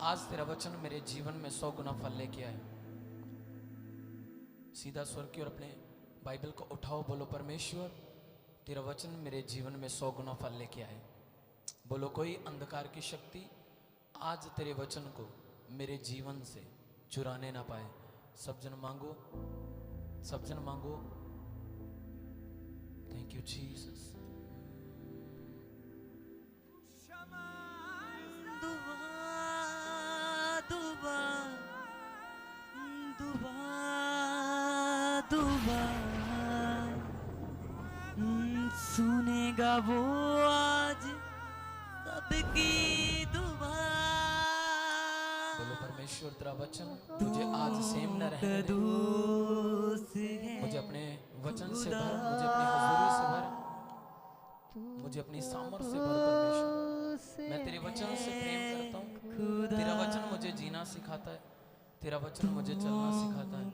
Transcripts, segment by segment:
आज तेरा वचन मेरे जीवन में 100 गुना फल लेके आए। सीधा स्वर की और अपने बाइबल को उठाओ, बोलो परमेश्वर तेरा वचन मेरे जीवन में 100 गुना फल लेके आए। बोलो कोई अंधकार की शक्ति आज तेरे वचन को मेरे जीवन से चुराने ना पाए। सब जन मांगो, सब जन मांगो। Thank you Jesus. सुनेगा वो आज सबकी दुआ। बोलो परमेश्वर तेरा वचन मुझे आज सेम न रहने दे। मुझे अपने वचन से भर, मुझे अपनी हजूरी से भर, मुझे अपनी सामर्थ से भर। परमेश्वर मैं तेरे वचन से प्रेम करता हूँ। तेरा वचन मुझे जीना सिखाता है, तेरा वचन मुझे चलना सिखाता है।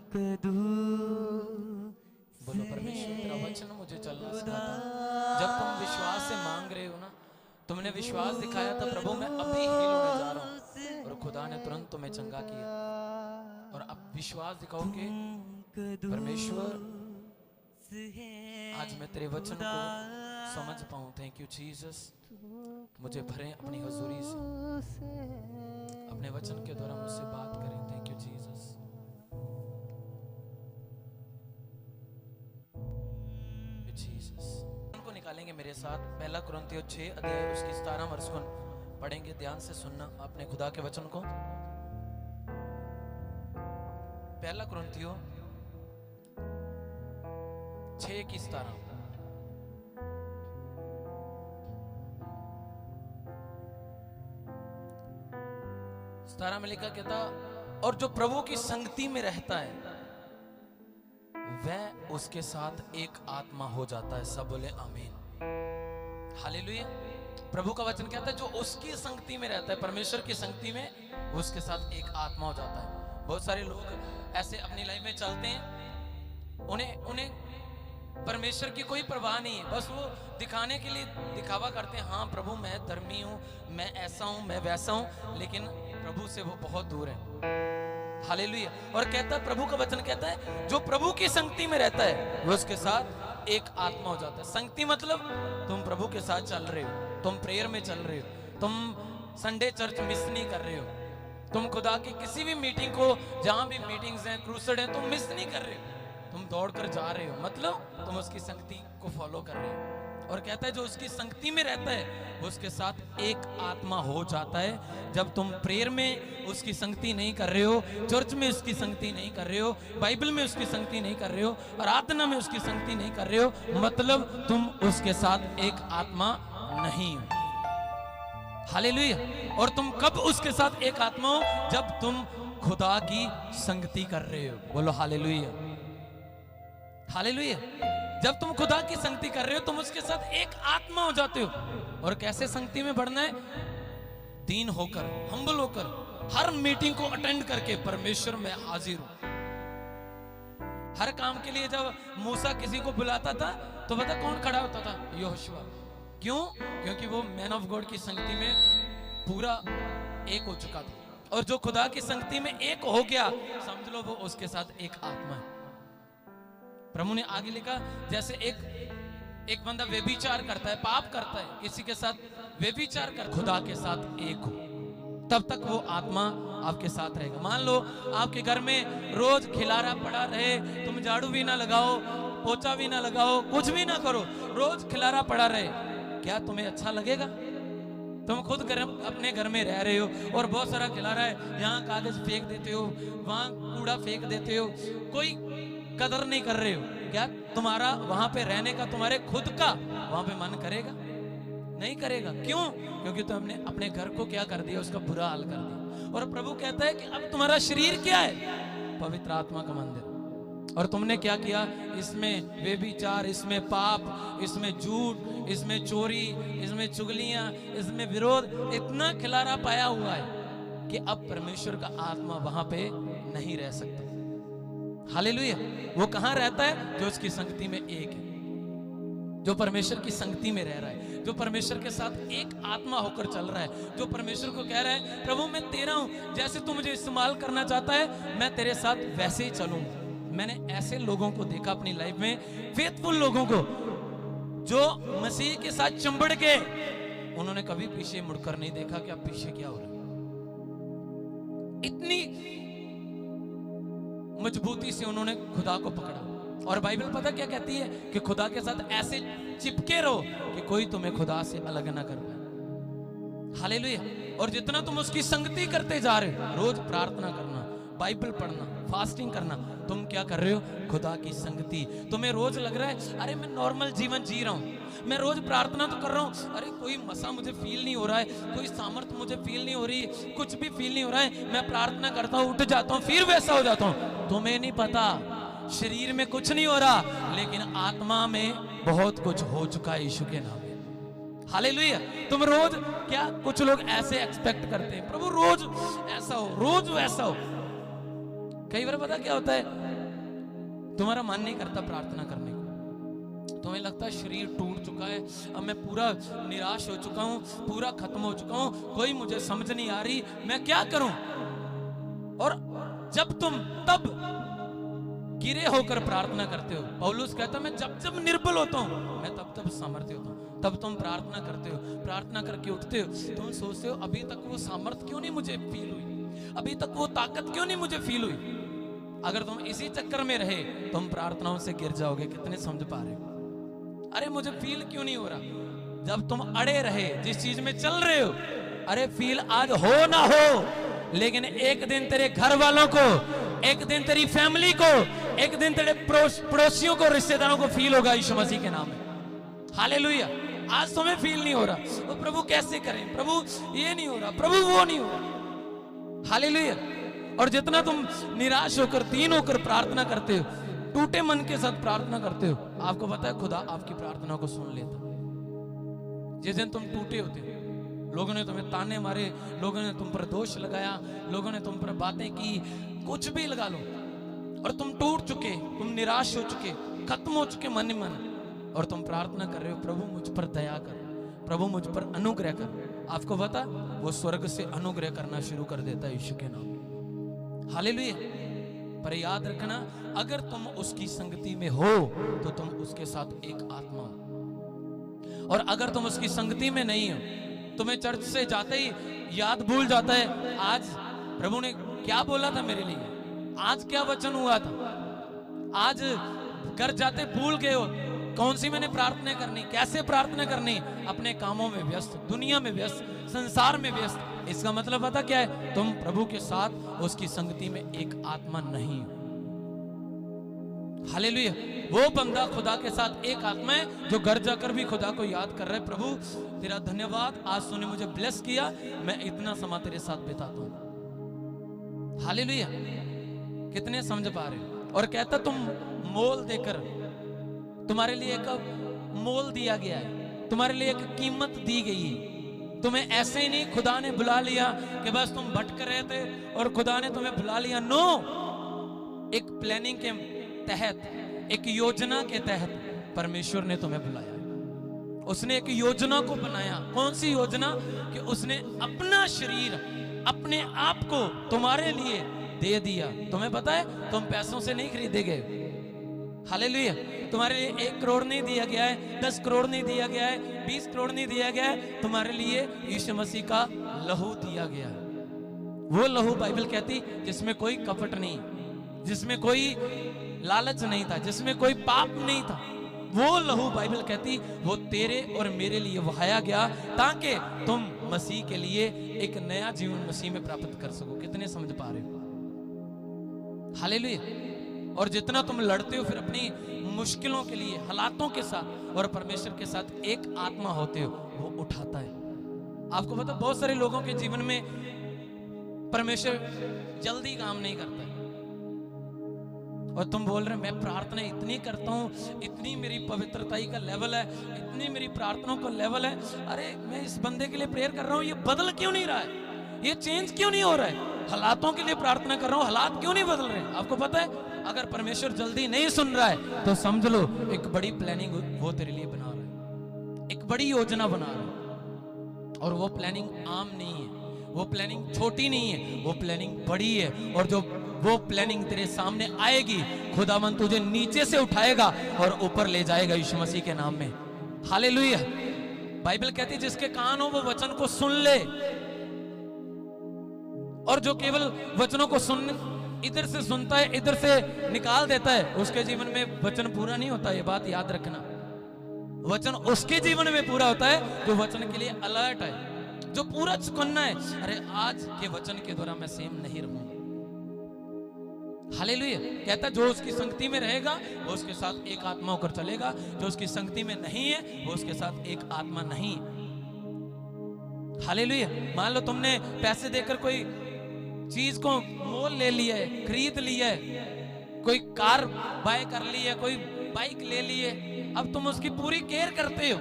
बोलो परमेश्वर तेरा वचन मुझे चलना सिखाता है। जब तुम विश्वास से मांग रहे हो ना, तुमने विश्वास दिखाया था प्रभु मैं अभी हील होने जा रहा हूँ, और खुदा ने तुरंत तुम्हें चंगा किया। और अब विश्वास दिखाओ कि परमेश्वर आज मैं तेरे वचन को समझ पाऊं। Thank you Jesus. मुझे भरें अपनी हजूरी से, अपने वचन के द्वारा मुझसे बात करें। Thank you Jesus. को निकालेंगे मेरे साथ। पहला कुरिन्थियों 6 अध्याय उसकी 17 वर्ष को पढ़ेंगे। ध्यान से सुनना अपने खुदा के वचन को। पहला कुरिन्थियों 6 की 17 में लिखा कहता, और जो प्रभु की संगति में रहता है वह उसके साथ एक आत्मा हो जाता है। सब बोले आमीन, हालेलुया। प्रभु का वचन कहता है जो उसकी संगति में रहता है, परमेश्वर की संगति में, उसके साथ एक आत्मा हो जाता है। बहुत सारे लोग ऐसे अपनी लाइफ में चलते हैं, उन्हें परमेश्वर की कोई परवाह नहीं है। बस वो दिखाने के लिए दिखावा करते हैं, हाँ प्रभु मैं धर्मी हूँ, मैं ऐसा हूँ, मैं वैसा हूँ, लेकिन प्रभु से वो बहुत दूर है। हालेलुया। और कहता है, प्रभु का वचन कहता है जो प्रभु की संगति में रहता है वो उसके साथ एक आत्मा हो जाता है। संगति मतलब तुम प्रभु के साथ चल रहे हो, तुम प्रेयर में चल रहे हो, तुम संडे चर्च मिस नहीं कर रहे हो, तुम खुदा की किसी भी मीटिंग को, जहां भी मीटिंग्स हैं, क्रूसेड हैं, तुम मिस नहीं कर रहे हो, तुम दौड़ कर जा रहे हो, मतलब तुम उसकी संगति को फॉलो कर रहे हो। और कहता है जो उसकी संगति में रहता है वो उसके साथ एक आत्मा हो जाता है। जब तुम प्रेयर में उसकी संगति नहीं कर रहे हो, चर्च में उसकी संगति नहीं कर रहे हो, बाइबल में उसकी संगति नहीं कर रहे हो, आराधना में उसकी संगति नहीं कर रहे हो, मतलब तुम उसके साथ एक आत्मा नहीं हो। हालेलुया। और तुम कब उसके साथ एक आत्मा हो? जब तुम खुदा की संगति कर रहे हो। बोलो हालेलुया, हालेलुया। जब तुम खुदा की संगति कर रहे हो तुम उसके साथ एक आत्मा हो जाते हो। और कैसे संगति में बढ़ना है? दीन होकर, हम्बल होकर, हर मीटिंग को अटेंड करके परमेश्वर में हाजिर हूं। हर काम के लिए जब मूसा किसी को बुलाता था तो पता कौन खड़ा होता था? यहोशुआ। क्यों? क्योंकि वो मैन ऑफ गॉड की संगति में पूरा एक हो चुका था। और जो खुदा की संगति में एक हो गया, समझ लो वो उसके साथ एक आत्मा है। प्रभु ने आगे लिखा, जैसे एक बंदा व्यभिचार करता है, पाप करता है, किसी के साथ व्यभिचार कर, खुदा के साथ एक हो, तब तक वो आत्मा आपके साथ रहेगा। मान लो आपके घर में रोज खिलारा पड़ा रहे, तुम झाड़ू भी ना लगाओ, पोछा भी ना लगाओ, कुछ भी ना करो, रोज खिलारा पड़ा रहे, क्या तुम्हें अच्छा लगेगा? तुम खुद अपने घर में रह रहे हो और बहुत सारा खिलारा है, यहाँ कागज फेंक देते हो, वहां कूड़ा फेंक देते हो, कोई कदर नहीं कर रहे हो, क्या तुम्हारा वहां पे रहने का, तुम्हारे खुद का वहां पे मन करेगा? नहीं करेगा। क्यों? क्योंकि तुमने अपने घर को क्या कर दिया? उसका बुरा हाल कर दिया। और प्रभु कहता है कि अब तुम्हारा शरीर क्या है? पवित्र आत्मा का मंदिर। और तुमने क्या किया? इसमें व्यभिचार, इसमें पाप, इसमें झूठ, इसमें चोरी, इसमें चुगलियां, इसमें विरोध, इतना खिलारा पाया हुआ है कि अब परमेश्वर का आत्मा वहां पे नहीं रह सकता। हालेलुया। वो कहां रहता है? जो उसकी संगति में एक है, जो परमेश्वर की संगति में रह रहा है, जो परमेश्वर के साथ एक आत्मा होकर चल रहा है, जो परमेश्वर को कह रहा है प्रभु मैं तेरा हूं, जैसे तू मुझे इस्तेमाल करना चाहता है मैं तेरे साथ वैसे ही चलूंगा। मैंने ऐसे लोगों को देखा अपनी लाइफ में, फेथफुल लोगों को, जो मसीह के साथ चंबड़ के उन्होंने कभी पीछे मुड़कर नहीं देखा कि अब पीछे क्या हो रहा है। इतनी मजबूती से उन्होंने खुदा को पकड़ा। और बाइबल पता क्या कहती है कि खुदा के साथ ऐसे चिपके रहो कि कोई तुम्हें खुदा से अलग ना कर पाए। हालेलुया। और जितना तुम उसकी संगति करते जा रहे हो, रोज प्रार्थना करना, बाइबल पढ़ना, फास्टिंग करना, तुम क्या कर रहे हो? खुदा की संगति। तुम्हें रोज लग रहा है अरे मैं नॉर्मल जीवन जी रहा हूं, मैं रोज प्रार्थना तो कर रहा हूं, अरे कोई मसा मुझे फील नहीं हो रहा है, कोई सामर्थ मुझे फील नहीं हो रही, कुछ भी फील नहीं हो रहा है, मैं प्रार्थना करता हूं, उठ जाता हूं, फिर वैसा हो जाता हूं। तुम्हें नहीं पता शरीर में कुछ नहीं हो रहा, लेकिन आत्मा में बहुत कुछ हो चुका है यीशु के नाम में। हालेलुया। तुम रोज क्या, कुछ लोग ऐसे एक्सपेक्ट करते हैं प्रभु रोज ऐसा हो, रोज वैसा हो। कई बार पता क्या होता है, तुम्हारा मन नहीं करता प्रार्थना करने को, तुम्हें लगता है शरीर टूट चुका है, अब मैं पूरा निराश हो चुका हूं, पूरा खत्म हो चुका हूं, कोई मुझे समझ नहीं आ रही, मैं क्या करूं। और जब तुम तब गिरे होकर प्रार्थना करते हो, पौलुस कहता मैं जब जब निर्बल होता हूं मैं तब तब सामर्थ्य होता हूं, तब तुम प्रार्थना करते हो, प्रार्थना करके उठते हो, तुम सोचते हो अभी तक वो सामर्थ्य क्यों नहीं मुझे फील हुई, अभी तक वो ताकत क्यों नहीं मुझे फील हुई। अगर तुम इसी चक्कर में रहे तुम प्रार्थनाओं से गिर जाओगे। कितने समझ पा रहे हो? अरे मुझे फील क्यों नहीं हो रहा। जब तुम अड़े रहे जिस चीज में चल रहे हो, अरे फील आज हो ना हो, लेकिन एक दिन तेरे घर वालों को, एक दिन तेरी फैमिली को, एक दिन तेरे पड़ोसियों को, रिश्तेदारों को फील होगा यीशु मसीह के नाम में। हालेलुया। आज तुम्हें फील नहीं हो रहा, तो प्रभु कैसे करें, प्रभु ये नहीं हो रहा, प्रभु वो नहीं हो रहा। हालेलुया। और जितना तुम निराश होकर, दीन होकर प्रार्थना करते हो, टूटे मन के साथ प्रार्थना करते हो, आपको पता है खुदा आपकी प्रार्थना को सुन लेता। जिस दिन तुम टूटे होते हो, लोगों ने तुम्हें ताने मारे, लोगों ने तुम पर दोष लगाया, लोगों ने तुम पर बातें की, कुछ भी लगा लो, और तुम टूट चुके, तुम निराश हो चुके, खत्म हो चुके मन ही मन, और तुम प्रार्थना कर रहे हो प्रभु मुझ पर दया कर, प्रभु मुझ पर अनुग्रह कर। आपको पता वो स्वर्ग से अनुग्रह करना शुरू कर देता है यीशु के नाम। हालेलुया। पर याद रखना, अगर तुम उसकी संगति में हो तो तुम उसके साथ एक आत्मा हो, और अगर तुम उसकी संगति में नहीं हो, तुम्हें चर्च से जाते ही याद भूल जाता है आज प्रभु ने क्या बोला था मेरे लिए, आज क्या वचन हुआ था, आज घर जाते भूल गए हो कौन सी मैंने प्रार्थना करनी, कैसे प्रार्थना करनी, अपने कामों में व्यस्त, दुनिया में व्यस्त, संसार में व्यस्त। इसका मतलब पता क्या है, तुम प्रभु के साथ उसकी संगति में एक आत्मा नहीं हो। हालेलुया। वो बंदा खुदा के साथ एक आत्मा है जो घर जाकर भी खुदा को याद कर रहा है, प्रभु तेरा धन्यवाद, आज तूने मुझे ब्लेस किया, मैं इतना समय तेरे साथ बिताता हूं। हालेलुया। कितने समझ पा रहे हो? और कहता तुम मोल देकर, तुम्हारे लिए एक मोल दिया गया है, तुम्हारे लिए एक कीमत दी गई है। तुम्हें ऐसे ही नहीं खुदा ने बुला लिया कि बस तुम भटक रहे थे और खुदा ने तुम्हें बुला लिया। नो, एक प्लानिंग के तहत, एक योजना के तहत परमेश्वर ने तुम्हें बुलाया। उसने एक योजना को बनाया। कौन सी योजना? कि उसने अपना शरीर, अपने आप को तुम्हारे लिए दे दिया। तुम्हें पता है तुम पैसों से नहीं खरीदे गए। हालेलुया। तुम्हारे लिए 1 करोड़ नहीं दिया गया है, 10 करोड़ नहीं दिया गया है, 20 करोड़ नहीं दिया गया है, तुम्हारे लिए यीशु मसीह का लहू दिया गया है। वो लहू बाइबल कहती जिसमें कोई कपट नहीं, जिसमें कोई लालच नहीं था, जिसमें कोई पाप नहीं था। वो लहू बाइबल कहती वो तेरे और मेरे लिए बहाया गया ताकि तुम मसीह के लिए एक नया जीवन मसीह में प्राप्त कर सको। कितने समझ पा रहे हो? हालेलुया। और जितना तुम लड़ते हो फिर अपनी मुश्किलों के लिए, हालातों के साथ और परमेश्वर के साथ एक आत्मा होते हो, वो उठाता है। आपको पता बहुत सारे लोगों के जीवन में परमेश्वर जल्दी काम नहीं करता है, और तुम बोल रहे हो मैं प्रार्थना इतनी करता हूँ, इतनी मेरी पवित्रता का लेवल है, इतनी मेरी प्रार्थनाओं का लेवल है, अरे मैं इस बंदे के लिए प्रेयर कर रहा हूँ, ये बदल क्यों नहीं रहा है, ये चेंज क्यों नहीं हो रहा है, हालातों के लिए प्रार्थना कर रहा हूँ, हालात क्यों नहीं बदल रहे। आपको पता है अगर परमेश्वर जल्दी नहीं सुन रहा है तो समझ लो एक बड़ी प्लानिंग वो तेरे लिए बना रहा है। बड़ी योजना बना रहा है। और वो प्लानिंग आम नहीं है, वो प्लानिंग छोटी नहीं है, वो प्लानिंग बड़ी है। और जो वो प्लानिंग तेरे सामने आएगी, खुदावंद तुझे नीचे से उठाएगा और ऊपर ले जाएगा यीशु मसीह के नाम में। हालेलुया। बाइबल कहती है जिसके कान हो वो वचन को सुन ले। और जो केवल वचनों को सुन इधर से सुनता है इधर से निकाल देता है, उसके जीवन में वचन पूरा नहीं होता। ये बात याद रखना। वचन उसके जीवन में पूरा होता है जो वचन के लिए अलर्ट है, जो पूरा चुकन्ना है। अरे आज के वचन के द्वारा मैं सेम नहीं रहूंगा। हालेलुया। कहता जो उसकी संगति में रहेगा वो उसके साथ एक आत्मा होकर चलेगा, जो उसकी संगति में नहीं है वो उसके साथ एक आत्मा नहीं। हालेलुया। मान लो तुमने पैसे देकर कोई चीज को मोल ले लिया है, खरीद लिया है, कोई कार बाय कर ली है, कोई बाइक ले ली है, अब तुम उसकी पूरी केयर करते हो।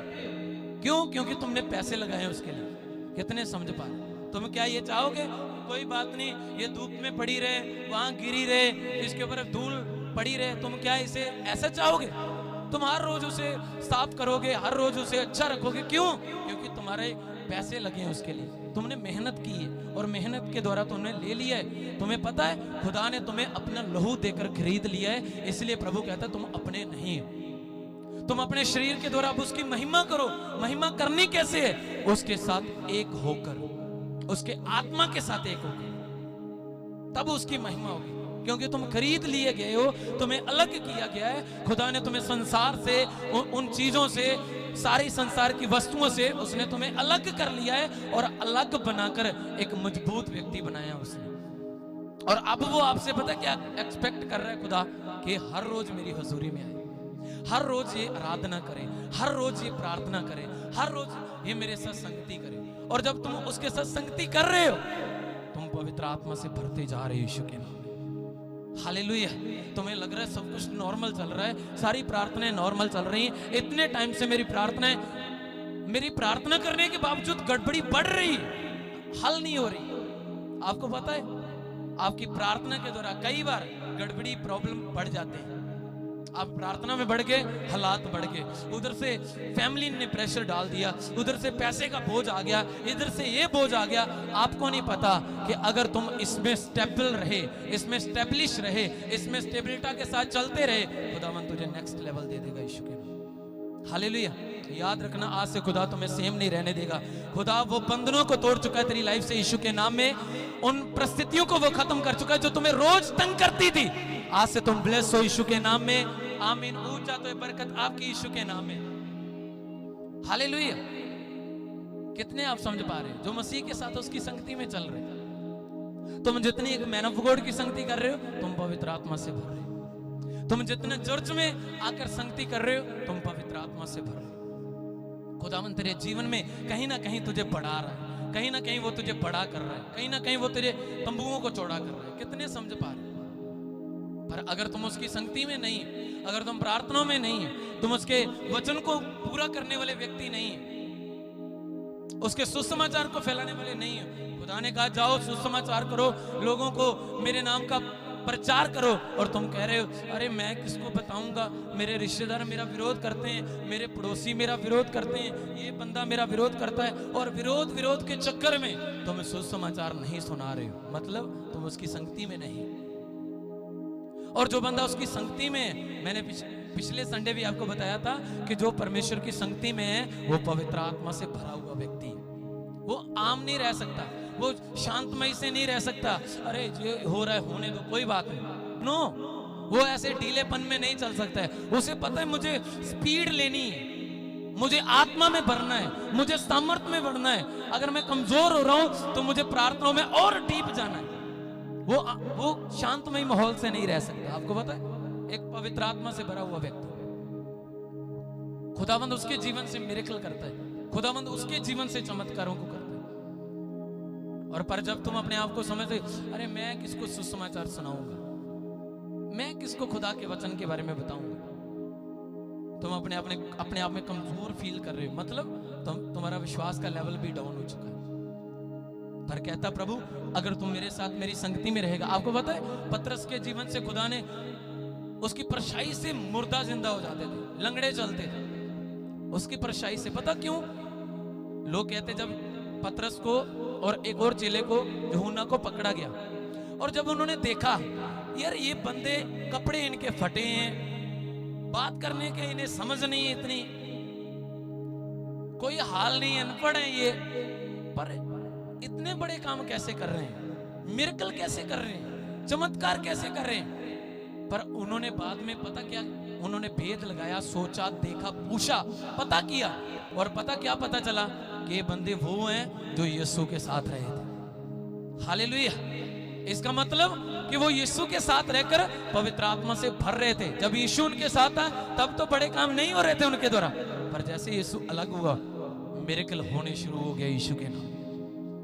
क्यों? क्योंकि तुमने पैसे लगाए हैं उसके लिए। कितने समझ पा रहे? तुम क्या ये चाहोगे कोई बात नहीं ये धूप में पड़ी रहे, वहां गिरी रहे, इसके ऊपर धूल पड़ी रहे, तुम क्या इसे ऐसा चाहोगे? तुम हर रोज उसे साफ करोगे, हर रोज उसे अच्छा रखोगे। क्यों? क्योंकि तुम्हारे पैसे लगे हैं उसके लिए, तुमने मेहनत की है और मेहनत के द्वारा तुमने ले लिया है। तुम्हें पता है खुदा ने तुम्हें अपना लहू देकर खरीद लिया है। इसलिए प्रभु कहता है तुम अपने नहीं, तुम अपने शरीर के द्वारा अब उसकी महिमा करो। महिमा करनी कैसे है? उसके साथ एक होकर, उसके आत्मा के साथ एक होकर, तब उसकी महिमा होगी। क्योंकि तुम खरीद लिए गए हो, तुम्हें अलग किया गया है। खुदा ने तुम्हें संसार से, उन चीजों से, सारी संसार की वस्तुओं से उसने तुम्हें अलग कर लिया है और अलग बनाकर एक मजबूत व्यक्ति बनाया उसने। और अब वो आपसे पता क्या एक्सपेक्ट कर रहा है खुदा? कि हर रोज मेरी हजूरी में आए, हर रोज ये आराधना करें, हर रोज ये प्रार्थना करें, हर रोज ये मेरे साथ संगति करें। और जब तुम उसके साथ संगति कर रहे हो, तुम पवित्र आत्मा से भरते जा रहे हो यीशु के नाम। हालेलुया। तुम्हें लग रहा है सब कुछ नॉर्मल चल रहा है, सारी प्रार्थनाएं नॉर्मल चल रही हैं, इतने टाइम से मेरी प्रार्थना करने के बावजूद गड़बड़ी बढ़ रही, हल नहीं हो रही। आपको पता है आपकी प्रार्थना के द्वारा कई बार गड़बड़ी प्रॉब्लम बढ़ जाते हैं। आप प्रार्थना में बढ़ गए, हालात बढ़ गए, उधर से फैमिली ने प्रेशर डाल दिया, उधर से पैसे का बोझ आ गया, इधर से ये बोझ आ गया। आपको नहीं पता कि अगर तुम इसमें स्टेबल रहे, इसमें स्टेब्लिश रहे, इसमें स्टेबिलिटी के साथ चलते रहे, खुदावन तुझे नेक्स्ट लेवल दे देगा यीशु के नाम। हालेलुया। याद रखना आज से खुदा तुम्हें सेम नहीं रहने देगा। खुदा वो बंधनों को तोड़ चुका है तेरी लाइफ से यीशु के नाम में। उन परिस्थितियों को वो खत्म कर चुका है जो तुम्हें रोज तंग करती थी। आज से तुम ब्लेस हो यीशु के नाम में। आमीन। ऊंचा तो बरकत आपकी यीशु के नाम में। हालेलुया। कितने आप समझ पा रहे हो? जो मसीह के साथ उसकी संगति में चल रहे, तुम जितनी एक मैन ऑफ गॉड की संगति कर रहे हो, तुम पवित्र आत्मा से भर रहे हो। तुम जितने चर्च में आकर संगति कर रहे हो, तुम पवित्र आत्मा से भर रहे हो। खुदावन तेरे जीवन में कहीं ना कहीं तुझे बढ़ा रहा है, कहीं ना कहीं वो तुझे बड़ा कर रहा है, कहीं ना कहीं वो तेरे तंबुओं को चौड़ा कर रहा है। कितने समझ पा रहे? पर अगर तुम उसकी संगति में नहीं, अगर तुम प्रार्थनाओं में नहीं, तुम उसके वचन को पूरा करने वाले व्यक्ति नहीं, उसके सुसमाचार को फैलाने वाले नहीं हो। खुदा ने कहा जाओ सुसमाचार करो, लोगों को मेरे नाम का प्रचार करो, और तुम कह रहे हो अरे मैं किसको बताऊंगा, मेरे रिश्तेदार मेरा विरोध करते हैं, मेरे पड़ोसी मेरा विरोध करते हैं, ये बंदा मेरा विरोध करता है। और विरोध के चक्कर में तुम सुसमाचार नहीं सुना रहे हो, मतलब तुम उसकी संगति में नहीं। और जो बंदा उसकी संगति में है, मैंने पिछले संडे भी आपको बताया था कि जो परमेश्वर की संगति में है वो पवित्र आत्मा से भरा हुआ व्यक्ति है। वो आम नहीं रह सकता, वो शांतमय से नहीं रह सकता। अरे ये हो रहा है होने दो, कोई बात नहीं। नो, वो ऐसे ढीलेपन में नहीं चल सकता है। उसे पता है मुझे स्पीड लेनी है, मुझे आत्मा में भरना है, मुझे सामर्थ्य में बढ़ना है। अगर मैं कमजोर हो रहा हूं तो मुझे प्रार्थनाओं में और डीप जाना है। वो शांतमय माहौल से नहीं रह सकता। आपको पता है एक पवित्र आत्मा से भरा हुआ व्यक्ति, खुदावंद उसके जीवन से मिरेकल करता है, खुदावंद उसके जीवन से चमत्कारों को करता है। और पर जब तुम अपने आप को समझते अरे मैं किसको सुसमाचार सुनाऊंगा, मैं किसको खुदा के वचन के बारे में बताऊंगा, तुम अपने आप में कमजोर फील कर रहे हो, मतलब तुम्हारा विश्वास का लेवल भी डाउन हो चुका है। पर कहता प्रभु अगर तुम मेरे साथ मेरी संगति में रहेगा। आपको पता है पतरस के जीवन से खुदा ने उसकी परछाई से मुर्दा जिंदा हो जाते थे, लंगड़े चलते थे, उसकी परछाई से। पता क्यों? लोग कहते जब पतरस को और एक और चेले को, यूहन्ना को पकड़ा गया, और जब उन्होंने देखा यार ये बंदे कपड़े इनके फटे हैं, बात करने के इन्हें समझ नहीं है, इतनी कोई हाल नहीं, अनपढ़ है ये, पर इतने बड़े काम कैसे कर रहे हैं, मिरेकल कैसे कर रहे हैं, चमत्कार कैसे कर रहे हैं। पर उन्होंने बाद में पता क्या, उन्होंने भेद लगाया, सोचा, देखा, पूछा, पता किया, और पता क्या पता चला कि ये बंदे वो हैं जो यीशु के साथ रहे थे। हालेलुया। इसका मतलब कि वो यीशु के साथ रहकर पवित्र आत्मा से भर रहे थे। जब यीशु उनके साथ था तब तो बड़े काम नहीं हो रहे थे उनके द्वारा, पर जैसे यीशु अलग हुआ, मिरेकल होने शुरू हो गया यीशु के नाम।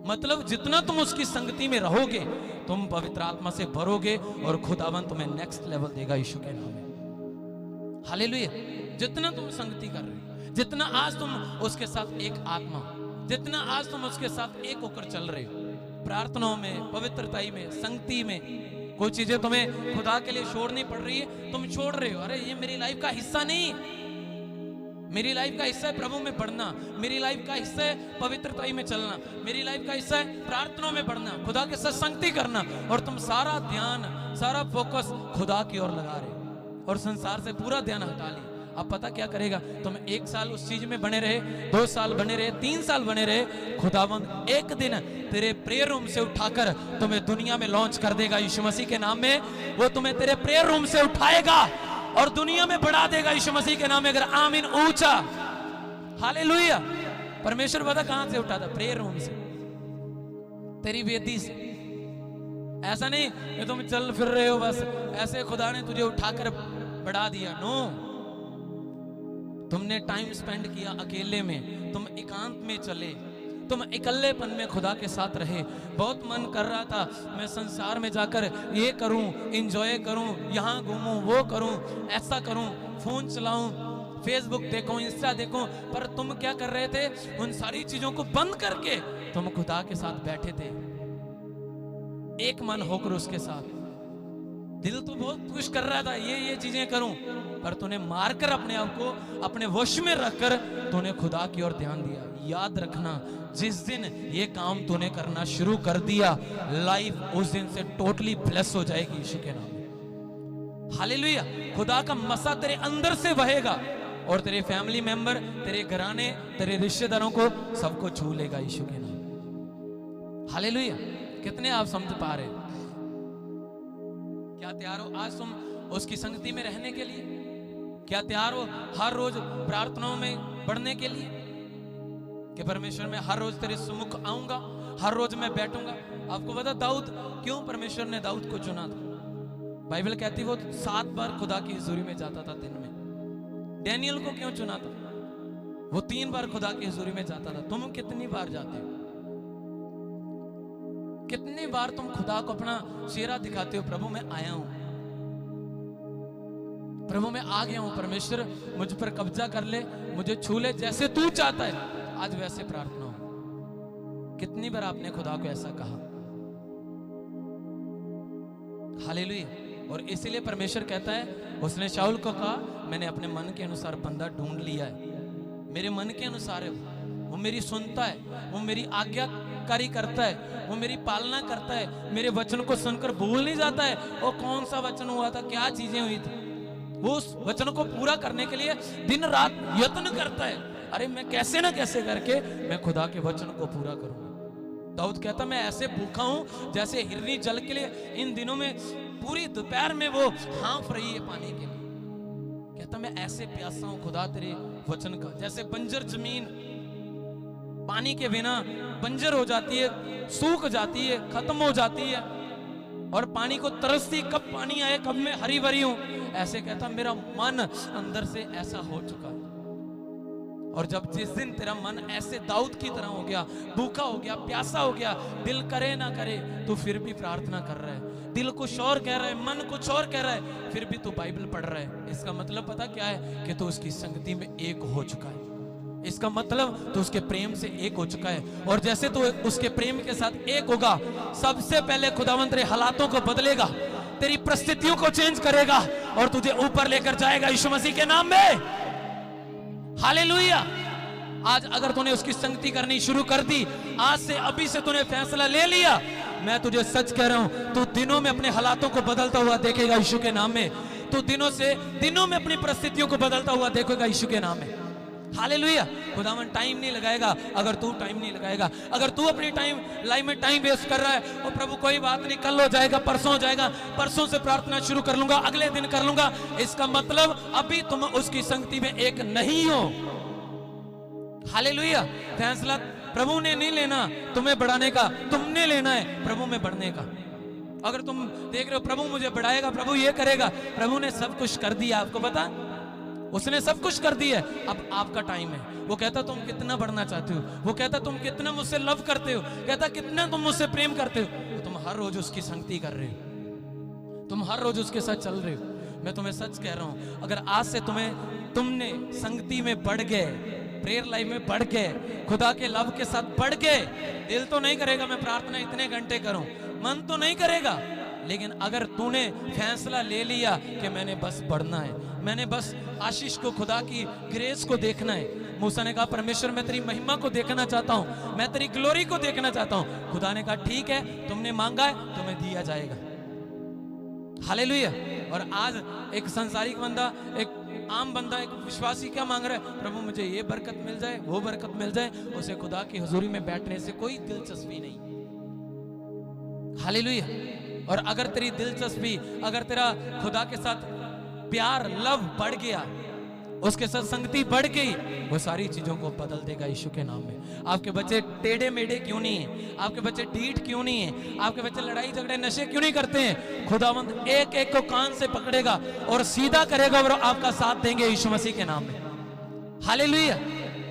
मतलब जितना तुम उसकी संगति में रहोगे, तुम पवित्र आत्मा से भरोगे और खुदावन तुम्हें नेक्स्ट लेवल देगा यीशु के नाम में। हालेलुया। जितना तुम संगति कर रहे हो, जितना आज तुम उसके साथ एक आत्मा, जितना आज तुम उसके साथ एक होकर चल रहे हो, प्रार्थनाओं में, पवित्रताई में, संगति में, कोई चीजें तुम्हें खुदा के लिए छोड़नी पड़ रही है, तुम छोड़ रहे हो। अरे ये मेरी लाइफ का हिस्सा नहीं, मेरी लाइफ का हिस्सा है प्रभु में बढ़ना, मेरी लाइफ का हिस्सा है पवित्रताई में चलना, मेरी लाइफ का हिस्सा है प्रार्थनाओं में बढ़ना, खुदा के साथ संगति करना, और तुम सारा ध्यान, सारा फोकस खुदा की ओर लगा रहे हो और संसार से पूरा ध्यान हटा लिया। अब पता क्या करेगा, तुम 1 साल उस चीज में बने रहे, 2 साल बने रहे, 3 साल बने रहे, खुदावंद एक दिन तेरे प्रेयर रूम से उठाकर तुम्हें दुनिया में लॉन्च कर देगा यीशु मसीह के नाम में। वो तुम्हें तेरे प्रेयर रूम से उठाएगा और दुनिया में बढ़ा देगा यीशु मसीह के नाम में। अगर आमीन ऊंचा, हालेलुया। परमेश्वर पता कहां से उठाता? प्रेयर रूम से, तेरी वेदी से। ऐसा नहीं कि तुम चल फिर रहे हो बस ऐसे खुदा ने तुझे उठाकर बढ़ा दिया। नो, तुमने टाइम स्पेंड किया अकेले में, तुम एकांत में चले, तुम इकल्लेपन में खुदा के साथ रहे। बहुत मन कर रहा था मैं संसार में जाकर ये करूं, एंजॉय करूं, यहाँ घूमूं, वो करूं, ऐसा करूं, फोन चलाऊं, फेसबुक देखूं, इंस्टा देखूं, पर तुम क्या कर रहे थे? उन सारी चीजों को बंद करके तुम खुदा के साथ बैठे थे, एक मन होकर उसके साथ। दिल तो बहुत खुश कर रहा था ये चीजें करूं, पर तूने मारकर अपने आप को अपने वश में रखकर तूने खुदा की ओर ध्यान दिया। याद रखना, जिस दिन ये काम तूने करना शुरू कर दिया, लाइफ उस दिन से टोटली ब्लेस हो जाएगी यीशु के नाम में। हालेलुया। खुदा का मसा तेरे अंदर से बहेगा और तेरे फैमिली मेंबर, तेरे घराने, तेरे रिश्तेदारों को सबको छू लेगा यीशु के नाम। हालेलुया। कितने आप समझ पा रहे? क्या तैयार हो आज तुम उसकी संगति में रहने के लिए? क्या तैयार हो हर रोज प्रार्थनाओं में बढ़ने के लिए कि परमेश्वर मैं हर रोज तेरे सम्मुख आऊंगा, हर रोज मैं बैठूंगा? आपको पता दाऊद, क्यों परमेश्वर ने दाऊद को चुना था? बाइबल कहती वो 7 बार खुदा की हुजूरी में जाता था दिन में। डैनियल को क्यों चुना था? वो 3 बार खुदा की हुजूरी में जाता था। तुम कितनी बार जाते हो? कितनी बार तुम खुदा को अपना चेहरा दिखाते हो? प्रभु मैं आया हूं, प्रभु मैं आ गया हूं, परमेश्वर मुझ पर कब्जा कर ले, मुझे छू ले, जैसे तू चाहता है आज वैसे प्रार्थना हो। कितनी बार आपने खुदा को ऐसा कहा? हालेलुया। और इसीलिए परमेश्वर कहता है, उसने शाऊल को कहा मैंने अपने मन के अनुसार बंदा ढूंढ लिया है, मेरे मन के अनुसार है, वो मेरी सुनता है, वो मेरी आज्ञाकारी करता है, वो मेरी पालना करता है, मेरे वचन को सुनकर भूल नहीं जाता है। वो कौन सा वचन हुआ था, क्या चीजें हुई थी, वो उस वचन को पूरा करने के लिए दिन रात यत्न करता है। अरे मैं कैसे ना कैसे करके मैं खुदा के वचन को पूरा करूंगा। दाऊद कहता मैं ऐसे भूखा हूं जैसे हिरनी जल के लिए इन दिनों में पूरी दोपहर में वो हाँफ रही है पानी के लिए। कहता मैं ऐसे प्यासा हूं खुदा तेरे वचन का, जैसे बंजर जमीन पानी के बिना बंजर हो जाती है, सूख जाती है, खत्म हो जाती है, और पानी को तरसती कब पानी आए, कब मैं हरी भरी हूं, ऐसे कहता मेरा मन अंदर से ऐसा हो चुका है। और जब जिस दिन तेरा मन ऐसे दाऊद की तरह हो गया, भूखा हो गया, प्यासा हो गया, दिल करे ना करे तो फिर भी प्रार्थना कर रहा है, दिल कुछ और कह रहा है, मन कुछ और कह रहा है, फिर भी तू बाइबल पढ़ रहा है, इसका मतलब पता क्या है कि तू उसकी संगति में एक हो चुका है। इसका मतलब तू उसके प्रेम से एक हो चुका है। और जैसे तू उसके प्रेम के साथ एक होगा, सबसे पहले खुदावंद तेरे हालातों को बदलेगा, तेरी परिस्थितियों को चेंज करेगा और तुझे ऊपर लेकर जाएगा यीशु मसीह के नाम में। हालेलुया। आज अगर तूने उसकी संगति करनी शुरू कर दी, आज से अभी से तूने फैसला ले लिया, मैं तुझे सच कह रहा हूं, तू दिनों में अपने हालातों को बदलता हुआ देखेगा यीशु के नाम में। तू दिनों में अपनी परिस्थितियों को बदलता हुआ देखेगा यीशु के नाम में। हालेलुया। खुदावन टाइम नहीं लगाएगा अगर तू टाइम नहीं लगाएगा। अगर तू अपनी लाइफ में टाइम वेस्ट कर रहा है, और प्रभु कोई बात नहीं, कल हो जाएगा, परसों हो जाएगा, परसों से प्रार्थना शुरू कर लूंगा, अगले दिन कर लूंगा, इसका मतलब अभी तुम उसकी संगति में एक नहीं हो। हालेलुया। फैसला प्रभु ने नहीं लेना तुम्हें बढ़ाने का, तुमने लेना है प्रभु में बढ़ने का। अगर तुम देख रहे हो प्रभु मुझे बढ़ाएगा, प्रभु ये करेगा, प्रभु ने सब कुछ कर दिया, आपको पता, उसने सब कुछ कर दिया, अब आपका टाइम है। वो कहता तुम कितना बढ़ना चाहते हो, वो कहता तुम कितना मुझसे लव करते हो, कहता कितना तुम मुझसे प्रेम करते हो, तो तुम हर रोज उसकी संगति कर रहे हो, तुम हर रोज उसके साथ चल रहे हो। मैं तुम्हें सच कह रहा हूं, अगर आज से तुमने संगति में बढ़ गए, प्रेयर लाइफ में बढ़ गए, खुदा के लव के साथ बढ़ गए, दिल तो नहीं करेगा मैं प्रार्थना इतने घंटे करूं, मन तो नहीं करेगा, लेकिन अगर तूने फैसला ले लिया कि मैंने बस बढ़ना है, मैंने बस आशीष को, खुदा की ग्रेस को देखना है। मूसा ने कहा परमेश्वर मैं तेरी महिमा को देखना चाहता हूं, मैं तेरी ग्लोरी को देखना चाहता हूं। खुदा ने कहा ठीक है, तुमने मांगा है तुम्हें दिया जाएगा। हालेलुया। और आज एक संसारिक बंदा, एक आम बंदा, एक विश्वासी क्या मांग रहा है? प्रभु मुझे ये बरकत मिल जाए, वो बरकत मिल जाए, उसे खुदा की हुजूरी में बैठने से कोई दिलचस्पी नहीं। हालेलुया। और अगर तेरी दिलचस्पी, अगर तेरा खुदा के साथ प्यार, लव बढ़ गया, उसके साथ संगति बढ़ गई, वो सारी चीजों को बदल देगा यीशु के नाम में। आपके बच्चे टेढ़े मेढ़े क्यों नहीं है? आपके बच्चे ढीठ क्यों नहीं है? आपके बच्चे लड़ाई झगड़े नशे क्यों नहीं करते हैं? खुदावंद एक एक को कान से पकड़ेगा और सीधा करेगा और आपका साथ देंगे यीशु मसीह के नाम में। हालेलुया।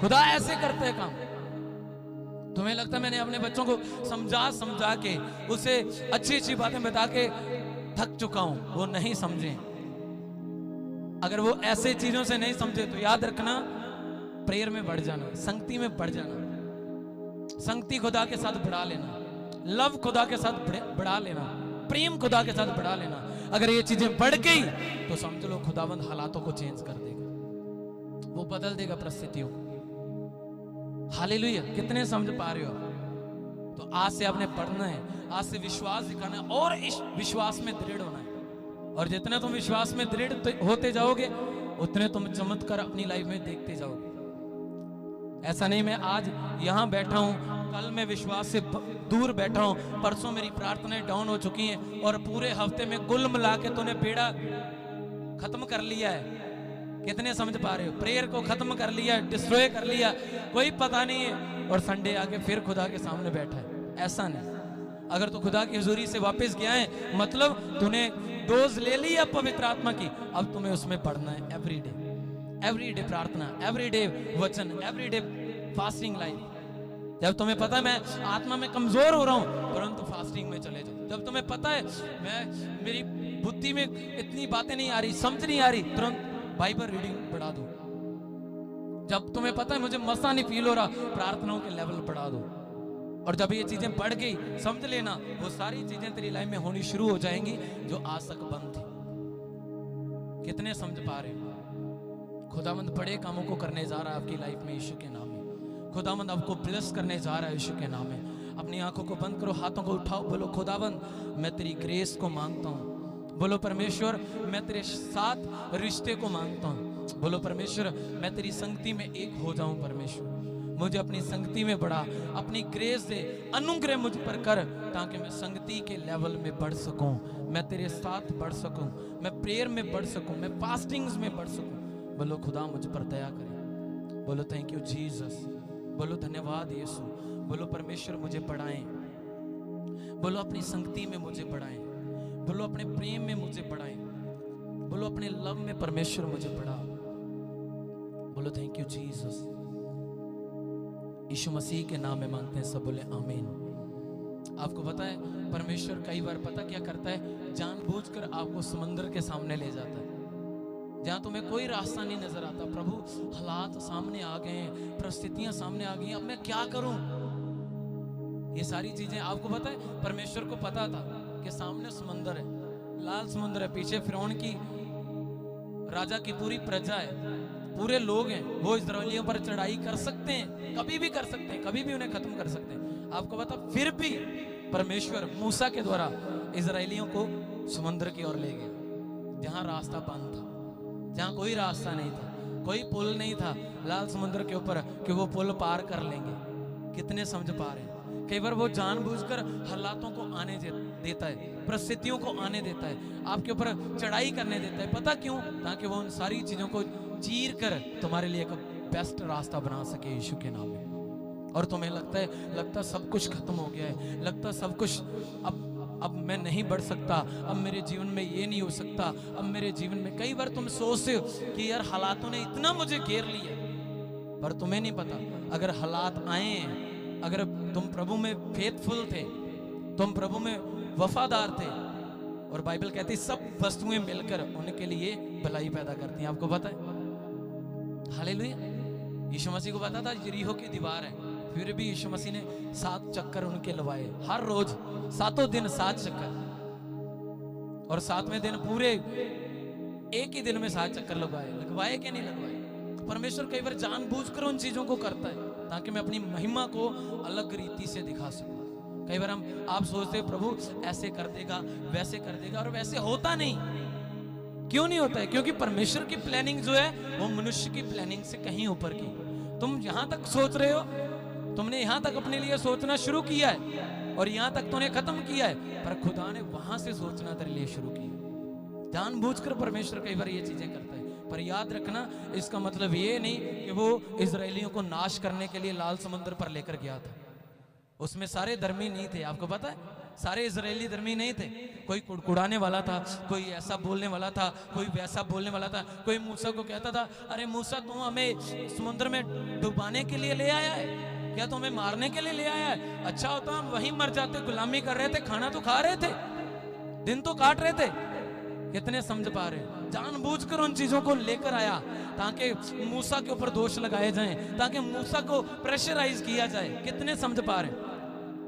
खुदा ऐसे करते हैं काम। तुम्हें लगता है मैंने अपने बच्चों को समझा के, उसे अच्छी अच्छी बातें बता के थक चुका हूं, वो नहीं समझे। अगर वो ऐसे चीजों से नहीं समझे तो याद रखना, प्रेयर में बढ़ जाना, संगति में बढ़ जाना, संगति खुदा के साथ बढ़ा लेना, लव खुदा के साथ बढ़ा लेना, प्रेम खुदा के साथ बढ़ा लेना। अगर ये चीजें बढ़ गई तो समझ लो खुदावंद हालातों को चेंज कर देगा, वो बदल देगा परिस्थितियों को। हालेलुया। कितने समझ पा रहे हो? तो आज से आपने पढ़ना है, आज से विश्वास दिखाना है और इस विश्वास में दृढ़ होना है। और जितने तुम विश्वास में दृढ़ होते जाओगे, उतने तुम चमत्कार अपनी लाइफ में देखते जाओगे। ऐसा नहीं मैं आज यहां बैठा हूं, कल मैं विश्वास से दूर बैठा हूं, परसों मेरी प्रार्थनाएं डाउन हो चुकी हैं और पूरे हफ्ते में कुल मिला के तूने बेड़ा खत्म कर लिया है। कितने समझ पा रहे हो? प्रेयर को खत्म कर लिया, डिस्ट्रॉय कर लिया, कोई पता नहीं है, और संडे आके फिर खुदा के सामने बैठा है। ऐसा नहीं। अगर तू खुदा की हुजूरी से वापस गया है, मतलब तूने डोज ले ली है पवित्र आत्मा की, अब तुम्हें उसमें पढ़ना है एवरी डे प्रार्थना, एवरी डे वचन, एवरी डे फास्टिंग लाइफ। जब तुम्हें पता है मैं आत्मा में कमजोर हो रहा हूं, तुरंत फास्टिंग में चले जाओ। जब तुम्हें पता है मेरी बुद्धि में इतनी बातें नहीं आ रही, समझ नहीं आ रही, तुरंत बाइबल रीडिंग बढ़ा दो। जब तुम्हें पता है मुझे मसा नहीं फील हो रहा, प्रार्थनाओं के लेवल बढ़ा दो। और जब ये चीजें बढ़ गई, समझ लेना वो सारी चीजें तेरी लाइफ में होनी शुरू हो जाएंगी जो आज तक बंद थी। कितने समझ पा रहे हो? खुदावंद बड़े कामों को करने जा रहा है आपकी लाइफ में यीशु के नाम में। खुदावंद आपको ब्लेस करने जा रहा है यीशु के नाम में। अपनी आंखों को बंद करो, हाथों को उठाओ, बोलो खुदावंद मैं तेरी ग्रेस को मांगता हूँ। बोलो परमेश्वर मैं तेरे साथ रिश्ते को मांगता हूँ। बोलो परमेश्वर मैं तेरी संगति में एक हो जाऊं। परमेश्वर मुझे अपनी संगति में बढ़ा, अपनी ग्रेस दे, अनुग्रह मुझ पर कर, ताकि मैं संगति के लेवल में बढ़ सकूं, मैं तेरे साथ बढ़ सकूं, मैं प्रेयर में बढ़ सकूं, मैं फास्टिंग्स में बढ़ सकूं। बोलो खुदा मुझ पर दया करे। बोलो थैंक यू जीसस। बोलो धन्यवाद यीशु। बोलो परमेश्वर मुझे बढ़ाएं। बोलो अपनी संगति में मुझे बढ़ाएं। बोलो अपने प्रेम में मुझे बढ़ाएं। बोलो अपने लव में परमेश्वर मुझे बढ़ा। बोलो थैंक यू जीसस। यीशु मसीह के नाम में मांगते हैं, सब बोले आमीन। आपको पता है परमेश्वर कई बार पता क्या करता है, जानबूझकर आपको समंदर के सामने ले जाता है, जहां तुम्हें कोई रास्ता नहीं नजर आता। प्रभु हालात सामने आ गए हैं, परिस्थितियां सामने आ गई हैं, अब मैं क्या करूं? ये सारी चीजें आपको पता है परमेश्वर को पता था कि सामने समंदर है, लाल समुद्र है, पीछे फिरौन की राजा की पूरी प्रजा है, पूरे लोग हैं वो इजराइलियों पर चढ़ाई कर सकते हैं, कभी भी कर सकते हैं, कभी भी उन्हें खत्म कर सकते हैं। आपको पता, फिर भी परमेश्वर मूसा के द्वारा इजराइलियों को समुद्र की ओर ले गया, जहां रास्ता बंद था, जहां कोई रास्ता नहीं था, कोई पुल नहीं था लाल समुद्र के ऊपर कि वो पुल पार कर लेंगे। कितने समझ पा रहे हैं? कई बार वो जानबूझकर हालातों को आने देता है, परिस्थितियों को आने देता है, आपके ऊपर चढ़ाई करने देता है। पता क्यों? ताकि वो उन सारी चीजों को चीर कर तुम्हारे लिए एक बेस्ट रास्ता बना सके यीशु के नाम में। और तुम्हें लगता सब कुछ खत्म हो गया है, लगता सब कुछ अब मैं नहीं बढ़ सकता, अब मेरे जीवन में ये नहीं हो सकता, अब मेरे जीवन में। कई बार तुम सोचते हो कि यार हालातों ने इतना मुझे घेर लिया, पर तुम्हें नहीं पता अगर हालात आए, अगर तुम प्रभु में फेथफुल थे, तुम प्रभु में वफादार थे, और बाइबल कहती है सब वस्तुएं मिलकर उनके लिए भलाई पैदा करती हैं। आपको पता है? हालेलुया। यीशु मसीह को पता था यरीहो की दीवार है, फिर भी यीशु मसीह ने 7 चक्कर उनके लगवाए, हर रोज 7 दिन 7 चक्कर, और 7वें दिन पूरे एक ही दिन में 7 चक्कर लगवाए कि नहीं लगवाए? परमेश्वर कई बार जानबूझकर उन चीजों को करता है ताकि मैं अपनी महिमा को अलग रीति से दिखा सकूं। कई बार आप सोचते हैं प्रभु ऐसे कर देगा, वैसे कर देगा, और वैसे होता नहीं। क्यों नहीं होता है? क्योंकि परमेश्वर की प्लानिंग जो है वो मनुष्य की प्लानिंग से कहीं ऊपर की। तुम यहां तक सोच रहे हो, तुमने यहां तक अपने लिए सोचना शुरू किया है और यहां तक तूने खत्म किया है, पर खुदा ने वहां से सोचना तेरे लिए शुरू किया। जानबूझकर परमेश्वर कई बार ये चीजें करता है, पर याद रखना इसका मतलब ये नहीं कि वो इजरायलियों को नाश करने के लिए लाल समुद्र पर लेकर गया था। उसमें सारे धर्मी नहीं थे, आपको पता है? सारे इजरायली धर्मी नहीं थे। कोई कुड़कुड़ाने वाला था, कोई ऐसा बोलने वाला था, कोई वैसा बोलने वाला था। कोई मूसा को कहता था, अरे मूसा तू हमें समुद्र में डुबाने के लिए ले आया है क्या? तू हमें मारने के लिए ले आया है? अच्छा होता हम वहीं मर जाते, गुलामी कर रहे थे, खाना तो खा रहे थे, दिन तो काट रहे थे। कितने समझ पा रहे? जानबूझकर उन चीजों को लेकर आया ताकि मूसा के ऊपर दोष लगाए जाएं, ताकि मूसा को प्रेशराइज किया जाए। कितने समझ पा रहे?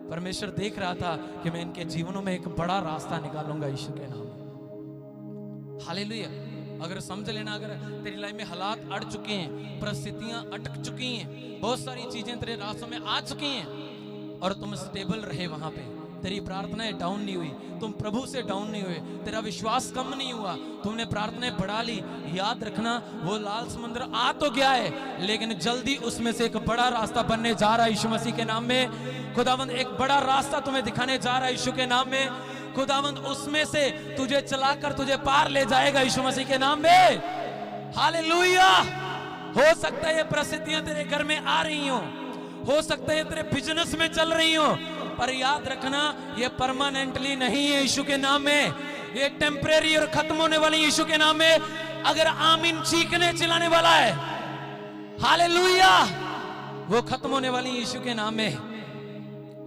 परमेश्वर देख रहा था कि मैं इनके जीवनों में एक बड़ा रास्ता निकालूंगा यीशु के नाम में। हालेलुया। अगर समझ लेना, अगर तेरी लाइफ में हालात अड़ चुके हैं, परिस्थितियां अटक चुकी हैं, बहुत सारी चीजें तेरे रास्तों में आ चुकी हैं और तुम स्टेबल रहे वहां पे, तेरी प्रार्थनाएं डाउन नहीं हुई, तुम प्रभु से डाउन नहीं हुए, तेरा विश्वास कम नहीं हुआ, तुमने प्रार्थनाएं बढ़ा ली, याद रखना वो लाल समुद्र आ तो गया है, लेकिन जल्दी उसमें से एक बड़ा रास्ता बनने जा रहा है यीशु मसीह के नाम में। खुदावंद एक बड़ा रास्ता तुम्हें दिखाने जा रहा है यीशु के नाम में। खुदावंद उसमें से तुझे चलाकर तुझे पार ले जाएगा यीशु मसीह के नाम में। हालेलुया। हो सकता है ये परिस्थितियां तेरे घर में आ रही हो सकता है तेरे बिजनेस में चल रही हो, पर याद रखना ये परमानेंटली नहीं है यीशु के नाम में, ये टेम्परेरी और खत्म होने वाली यीशु के नाम में। अगर आमीन चीखने चिल्लाने वाला है, हालेलुया, वो खत्म होने वाली यीशु के नाम में।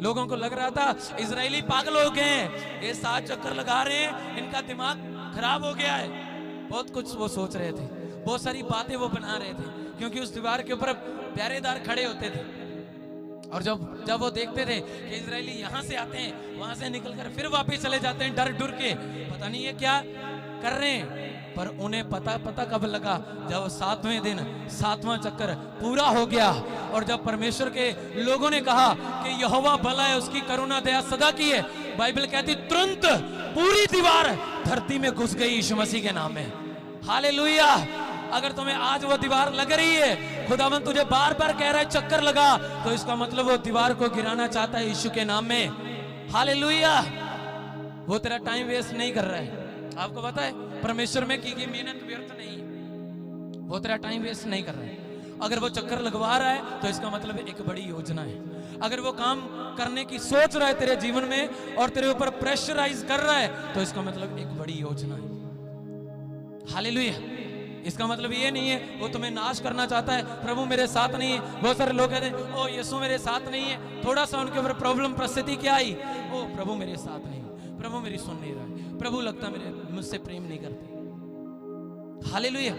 लोगों को लग रहा था इजरायली पागल हो गए हैं, ये 7 चक्कर लगा रहे हैं, इनका दिमाग खराब हो गया है। बहुत कुछ वो सोच रहे थे, बहुत सारी बातें वो बना रहे थे, क्योंकि उस दीवार के ऊपर पहरेदार खड़े होते थे और जब वो देखते थे कि इजरायली यहाँ से आते हैं, वहां से निकलकर फिर वापस चले जाते हैं डर डर के, पता नहीं ये क्या कर रहे हैं। पर उन्हें पता कब लगा? जब 7वें दिन 7वां चक्कर पूरा हो गया और जब परमेश्वर के लोगों ने कहा कि यहोवा भला है, उसकी करुणा दया सदा की है, बाइबल कहती तुरंत पूरी दीवार धरती में घुस गई यीशु मसीह के नाम में। हालेलुया। अगर तुम्हें आज वो दीवार लग रही है, खुदावंद तुझे बार बार कह रहा है चक्कर लगा, तो इसका मतलब वो दीवार को गिराना चाहता है यीशु के नाम में। हालेलुया। वो तेरा टाइम वेस्ट नहीं कर रहा है। आपको पता है परमेश्वर में की गई मेहनत व्यर्थ नहीं, वो तेरा टाइम वेस्ट नहीं कर रहा है। अगर वो चक्कर लगवा रहा है तो इसका मतलब एक बड़ी योजना है। अगर वो काम करने की सोच रहा है तेरे जीवन में और तेरे ऊपर प्रेशराइज कर रहा है, तो इसका मतलब एक बड़ी योजना है। हालेलुया। इसका मतलब ये नहीं है वो तुम्हें नाश करना चाहता है, प्रभु मेरे साथ नहीं है। बहुत सारे लोग कहते हैं ओ यीशु मेरे साथ नहीं है, थोड़ा सा उनके ऊपर प्रॉब्लम परिस्थिति क्या आई, ओ प्रभु मेरे साथ नहीं, प्रभु मेरी सुन नहीं रहा है, प्रभु लगता मेरे मुझसे प्रेम नहीं करते। हालेलुया।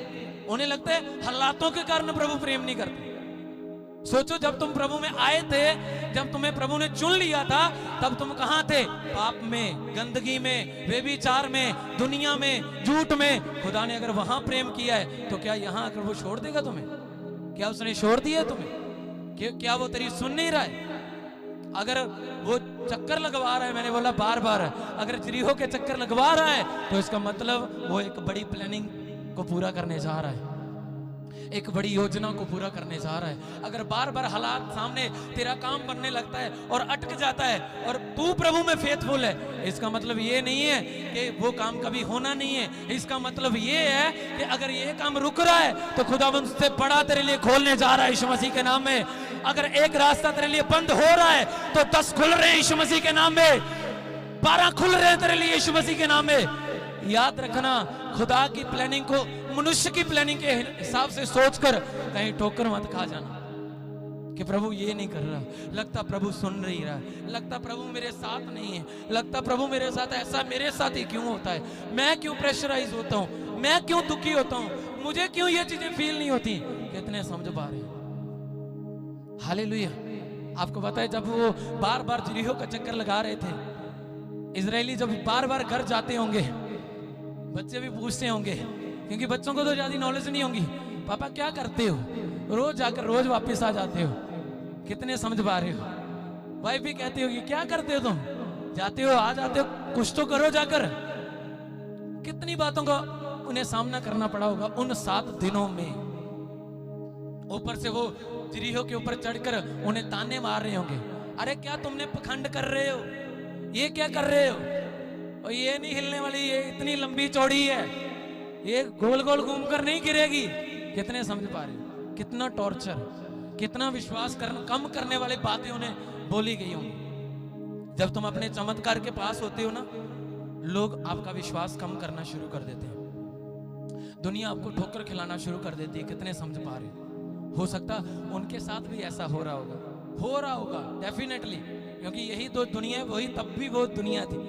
उन्हें लगता है हालातों के कारण प्रभु प्रेम नहीं करते। सोचो जब तुम प्रभु में आए थे, जब तुम्हें प्रभु ने चुन लिया था, तब तुम कहां थे? पाप में, गंदगी में, व्यभिचार में, दुनिया में, झूठ में। खुदा ने अगर वहां प्रेम किया है तो क्या यहां आकर वो छोड़ देगा तुम्हें? क्या उसने छोड़ दिया तुम्हें? क्या वो तेरी सुन नहीं रहा है? अगर वो चक्कर लगवा रहा है, मैंने बोला बार बार, अगर जरीहो के चक्कर लगवा रहा है तो इसका मतलब वो एक बड़ी प्लानिंग को पूरा करने जा रहा है, एक बड़ी योजना को पूरा करने जा रहा है। अगर बार बार हालात सामने तेरा काम बनने लगता है और अटक जाता है और तू प्रभु में फेथफुल है, इसका मतलब ये नहीं है कि वो काम कभी होना नहीं है। इसका मतलब ये है कि अगर ये काम रुक रहा है तो खुदावंद से बड़ा तेरे लिए खोलने जा रहा है यीशु मसीह के नाम में। अगर एक रास्ता तेरे लिए बंद हो रहा है तो 10 खुल रहे हैं यीशु मसीह के नाम में, 12 खुल रहे हैं तेरे लिए यीशु मसीह के नाम में। याद रखना, खुदा की प्लानिंग को मनुष्य की प्लानिंग के हिसाब से सोचकर कहीं ठोकर मत खा जाना कि प्रभु ये नहीं कर रहा, लगता प्रभु सुन नहीं रहा, लगता प्रभु मेरे साथ नहीं है, लगता प्रभु मेरे साथ ऐसा मेरे साथ ही क्यों होता है, मैं क्यों प्रेशराइज होता हूं, मैं क्यों दुखी होता हूं, मुझे क्यों ये चीजें फील नहीं होती। कितने समझ पा रहे? हालेलुया। आपको पता है जब वो बार बार जरीहो का चक्कर लगा रहे थे, इजरायली जब बार बार घर जाते होंगे, बच्चे भी पूछते होंगे, क्योंकि बच्चों को तो ज्यादा नॉलेज नहीं होगी, पापा क्या करते हो, रोज जाकर रोज वापस आ जाते हो। कितने समझ पा रहे हो? वाइफ भी कहती होगी क्या करते हो तुम, जाते हो आ जाते हो, कुछ तो करो जाकर। कितनी बातों का उन्हें सामना करना पड़ा होगा उन 7 दिनों में। ऊपर से वो जरीहो के ऊपर चढ़कर उन्हें ताने मार रहे होंगे, अरे क्या तुमने पखंड कर रहे हो, ये क्या कर रहे हो, और ये नहीं हिलने वाली, ये इतनी लंबी चौड़ी है, ये गोल गोल घूमकर नहीं गिरेगी। कितने समझ पा रहे हो? कितना टॉर्चर, कितना विश्वास कम करने वाली बातें उन्हें बोली गई होंगी। जब तुम अपने चमत्कार के पास होते हो ना, लोग आपका विश्वास कम करना शुरू कर देते हैं, दुनिया आपको ठोकर खिलाना शुरू कर देती है। कितने समझ पा रहे हो सकता उनके साथ भी ऐसा हो रहा होगा डेफिनेटली, क्योंकि यही तो दुनिया है, वही तब भी वो दुनिया थी,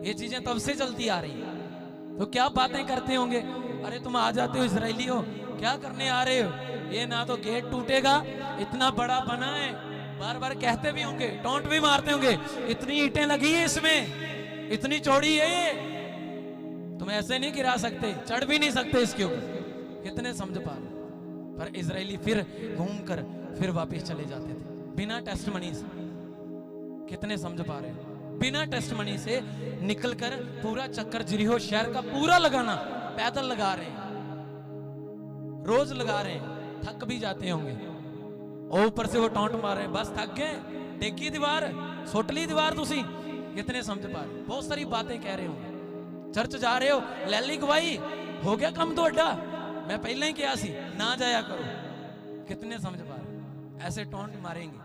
ये चीजें तब से चलती आ रही है। तो क्या बातें करते होंगे, अरे तुम आ जाते हो इजरायली हो, क्या करने आ रहे हो, ये ना तो गेट टूटेगा, इतना बड़ा बना है, बार बार कहते भी होंगे, टोंट भी मारते होंगे, इतनी ईंटें लगी है इसमें, इतनी चौड़ी है ये, तुम ऐसे नहीं गिरा सकते, चढ़ भी नहीं सकते इसके ऊपर। कितने समझ पा रहे? पर इजरायली फिर घूमकर फिर वापस चले जाते थे बिना टेस्ट मनी से। कितने समझ पा रहे हैं? बिना टेस्ट मनी से निकलकर पूरा चक्कर जरीहो शहर का पूरा लगाना, पैदल लगा रहे हैं, रोज लगा रहे हैं, थक भी जाते होंगे, और ऊपर से वो टोंट मार रहे हैं, बस थक गए, डेकी दीवार, सोटली दीवार तुसी। कितने समझ पा रहे? बहुत सारी बातें कह रहे होंगे, चर्च जा रहे हो, लैली गवाही हो गया कम तो अड्डा, मैं पहले ही किया सी, ना जाया करो। कितने समझ पा रहे? ऐसे टोंट मारेंगे,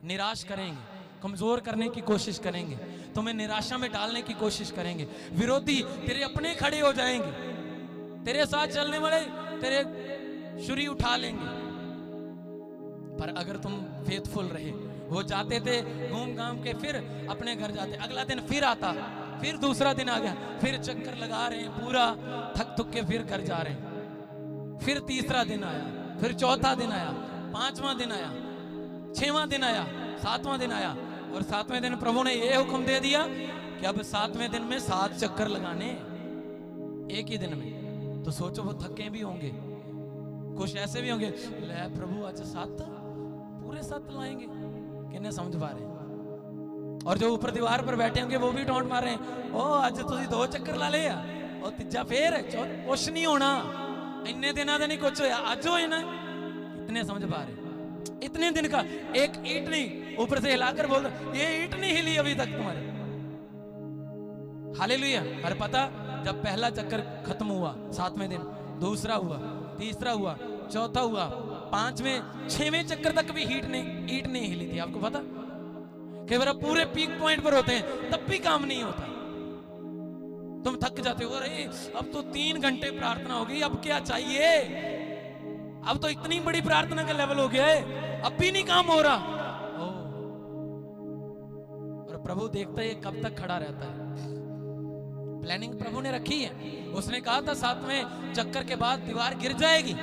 निराश करेंगे, कमजोर करने की कोशिश करेंगे, तुम्हें निराशा में डालने की कोशिश करेंगे। विरोधी तेरे अपने खड़े हो जाएंगे, तेरे साथ चलने वाले तेरे छुरी उठा लेंगे। पर अगर तुम फेथफुल रहे, वो जाते थे घूम घाम के फिर अपने घर जाते, अगला दिन फिर आता, फिर दूसरा दिन आ गया, फिर चक्कर लगा रहे हैं पूरा, थक थक के फिर घर जा रहे हैं, फिर तीसरा दिन आया, फिर चौथा दिन आया, 5वां दिन आया, 6वां दिन आया, 7वां दिन आया, और 7वें दिन प्रभु ने यह हुक्म दे दिया कि अब 7वें दिन में 7 चक्कर लगाने एक ही दिन में। तो सोचो वो थके भी होंगे, कुछ ऐसे भी होंगे, ले प्रभु आज 7 पूरे 7 लाएंगे। किन्ने समझ पा रहे? और जो ऊपर दीवार पर बैठे होंगे वो भी टोंट मार रहे हैं, ओ आज तुसी 2 चक्कर ला ले, और तीजा फिर कुछ नहीं होना, इतने दिनों का नहीं कुछ होया, आज होए ना। कितने समझ पा रहे? इतने दिन का एक ईंट नहीं, ऊपर से हिलाकर बोल रहे ये ईंट नहीं हिली अभी तक तुम्हारे। हालेलुया। और पता, जब पहला चक्कर खत्म हुआ 7वें दिन, दूसरा हुआ, तीसरा हुआ, चौथा हुआ, 5वें 6वें चक्कर तक भी ईंट नहीं हिली थी। आपको पता, कई बार पूरे पीक पॉइंट पर होते हैं तब भी काम नहीं होता, तुम थक जाते हो, अरे अब तो 3 घंटे प्रार्थना हो गई, अब क्या चाहिए, अब तो इतनी बड़ी प्रार्थना का लेवल हो गया है, अब भी नहीं काम हो रहा। और प्रभु देखता है कब तक खड़ा रहता है। प्लानिंग प्रभु ने रखी है, उसने कहा था 7वें चक्कर के बाद दीवार गिर जाएगी,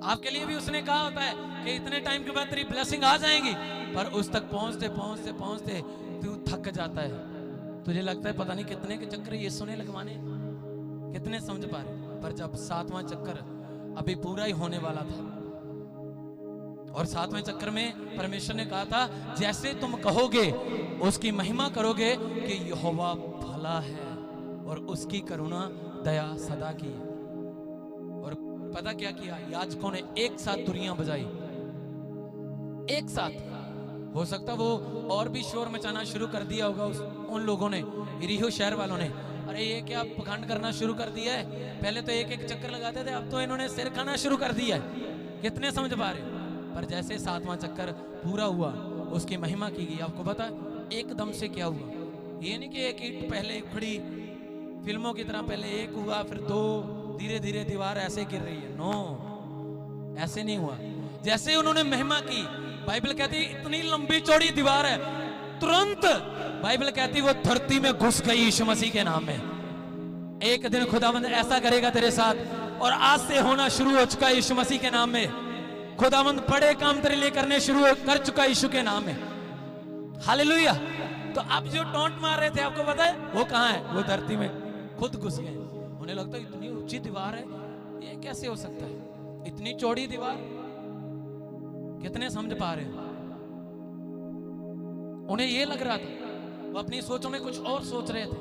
आपके लिए भी उसने कहा होता है कि इतने टाइम के बाद तेरी ब्लेसिंग आ जाएगी, पर उस तक पहुंचते पहुंचते पहुंचते तू थक जाता है। तुझे लगता है पता नहीं कितने के चक्कर ये सुने लगवाने, कितने समझ पा रहे। पर जब 7वां चक्कर अभी पूरा ही होने वाला था, और 7वें चक्कर में परमेश्वर ने कहा था जैसे तुम कहोगे उसकी महिमा करोगे कि यहोवा भला है और उसकी करुणा दया सदा की है। और पता क्या किया, याजकों ने एक साथ तुरियां बजाई, एक साथ। हो सकता वो और भी शोर मचाना शुरू कर दिया होगा उन लोगों ने, यरीहो शहर वालों ने। अरे ये क्या पखंड करना शुरू कर दिया है, पहले तो एक एक चक्कर लगाते थे, अब तो इन्होंने सिर खाना शुरू कर दिया है। कितने समझ पा रहे। पर जैसे 7वां चक्कर पूरा हुआ उसकी महिमा की गई। आपको पता एकदम से क्या हुआ, ये नहीं कि एक ईंट पहले खड़ी, फिल्मों की तरह पहले एक हुआ फिर 2, धीरे धीरे दीवार ऐसे गिर रही है। नो, ऐसे नहीं हुआ। जैसे उन्होंने महिमा की, बाइबल कहती है इतनी लंबी चौड़ी दीवार है, तुरंत बाइबल कहती है वो धरती में घुस गई यीशु मसीह के नाम में। एक दिन खुदावंद ऐसा करेगा तेरे साथ, और आज से होना शुरू हो चुका है यीशु मसीह के नाम में। खुदावंद बड़े काम तेरे लिए करने शुरू कर चुका है यीशु के नाम में। हालेलुया। तो अब जो टोंट मार रहे थे आपको पता है वो कहां है, वो धरती में खुद घुस गए। उन्हें लगता है इतनी ऊंची दीवार है, ये कैसे हो सकता है, इतनी चौड़ी दीवार। कितने समझ पा रहे हैं। उन्हें ये लग रहा था, वो अपनी सोचों में कुछ और सोच रहे थे।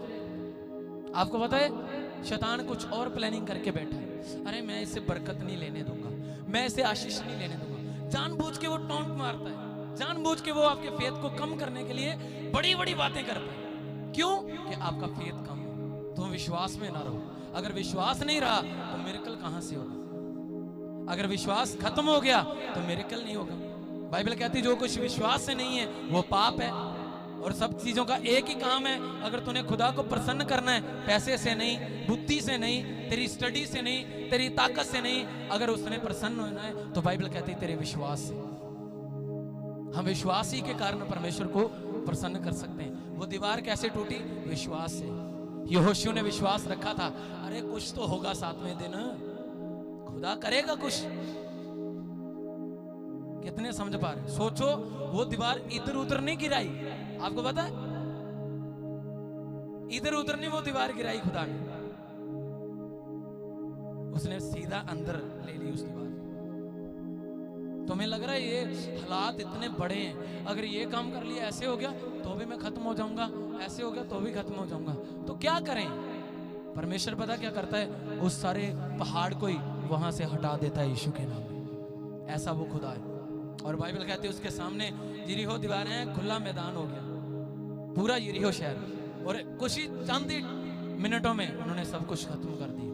आपको पता है शैतान कुछ और प्लानिंग करके बैठा है। अरे मैं इसे बरकत नहीं लेने दूंगा, मैं इसे आशीष नहीं लेने दूंगा। जानबूझ के वो टोंट मारता है, जानबूझ के वो आपके फेथ को कम करने के लिए बड़ी बड़ी बातें करता है। क्यों? कि आपका फेथ कम हो, तुम विश्वास में ना रहो। अगर विश्वास नहीं रहा तो मिरेकल कहां से होगा? अगर विश्वास खत्म हो गया तो मिरेकल नहीं होगा। बाइबल कहती है जो कुछ विश्वास से नहीं है वो पाप है। और सब चीजों का एक ही काम है, अगर तूने खुदा को प्रसन्न करना है, पैसे से नहीं, बुद्धि से नहीं, तेरी स्टडी से नहीं, तेरी ताकत से नहीं, अगर उसने प्रसन्न होना है तो बाइबल कहती है तेरे विश्वास से। हम विश्वास ही के कारण परमेश्वर को प्रसन्न कर सकते हैं। वो दीवार कैसे टूटी? विश्वास से। यहोशू ने विश्वास रखा था, अरे कुछ तो होगा 7वें दिन, खुदा करेगा कुछ। कितने समझ पा रहे? सोचो वो दीवार इधर उधर नहीं गिराई। आपको पता है इधर उधर नहीं वो दीवार गिराई खुदा ने, उसने सीधा अंदर ले ली उस दीवार। तुम्हें लग रहा है ये हालात इतने बड़े हैं, अगर ये काम कर लिया ऐसे हो गया तो भी मैं खत्म हो जाऊंगा, ऐसे हो गया तो भी खत्म हो जाऊंगा, तो क्या करें? परमेश्वर पता क्या करता है, उस सारे पहाड़ को ही वहां से हटा देता है यीशु के नाम में। ऐसा वो खुदा है। और बाइबल कहती है उसके सामने यरीहो दीवारें हैं, खुला मैदान हो गया पूरा यरीहो शहर, और कुछ ही चंद मिनटों में उन्होंने सब कुछ खत्म कर दिया।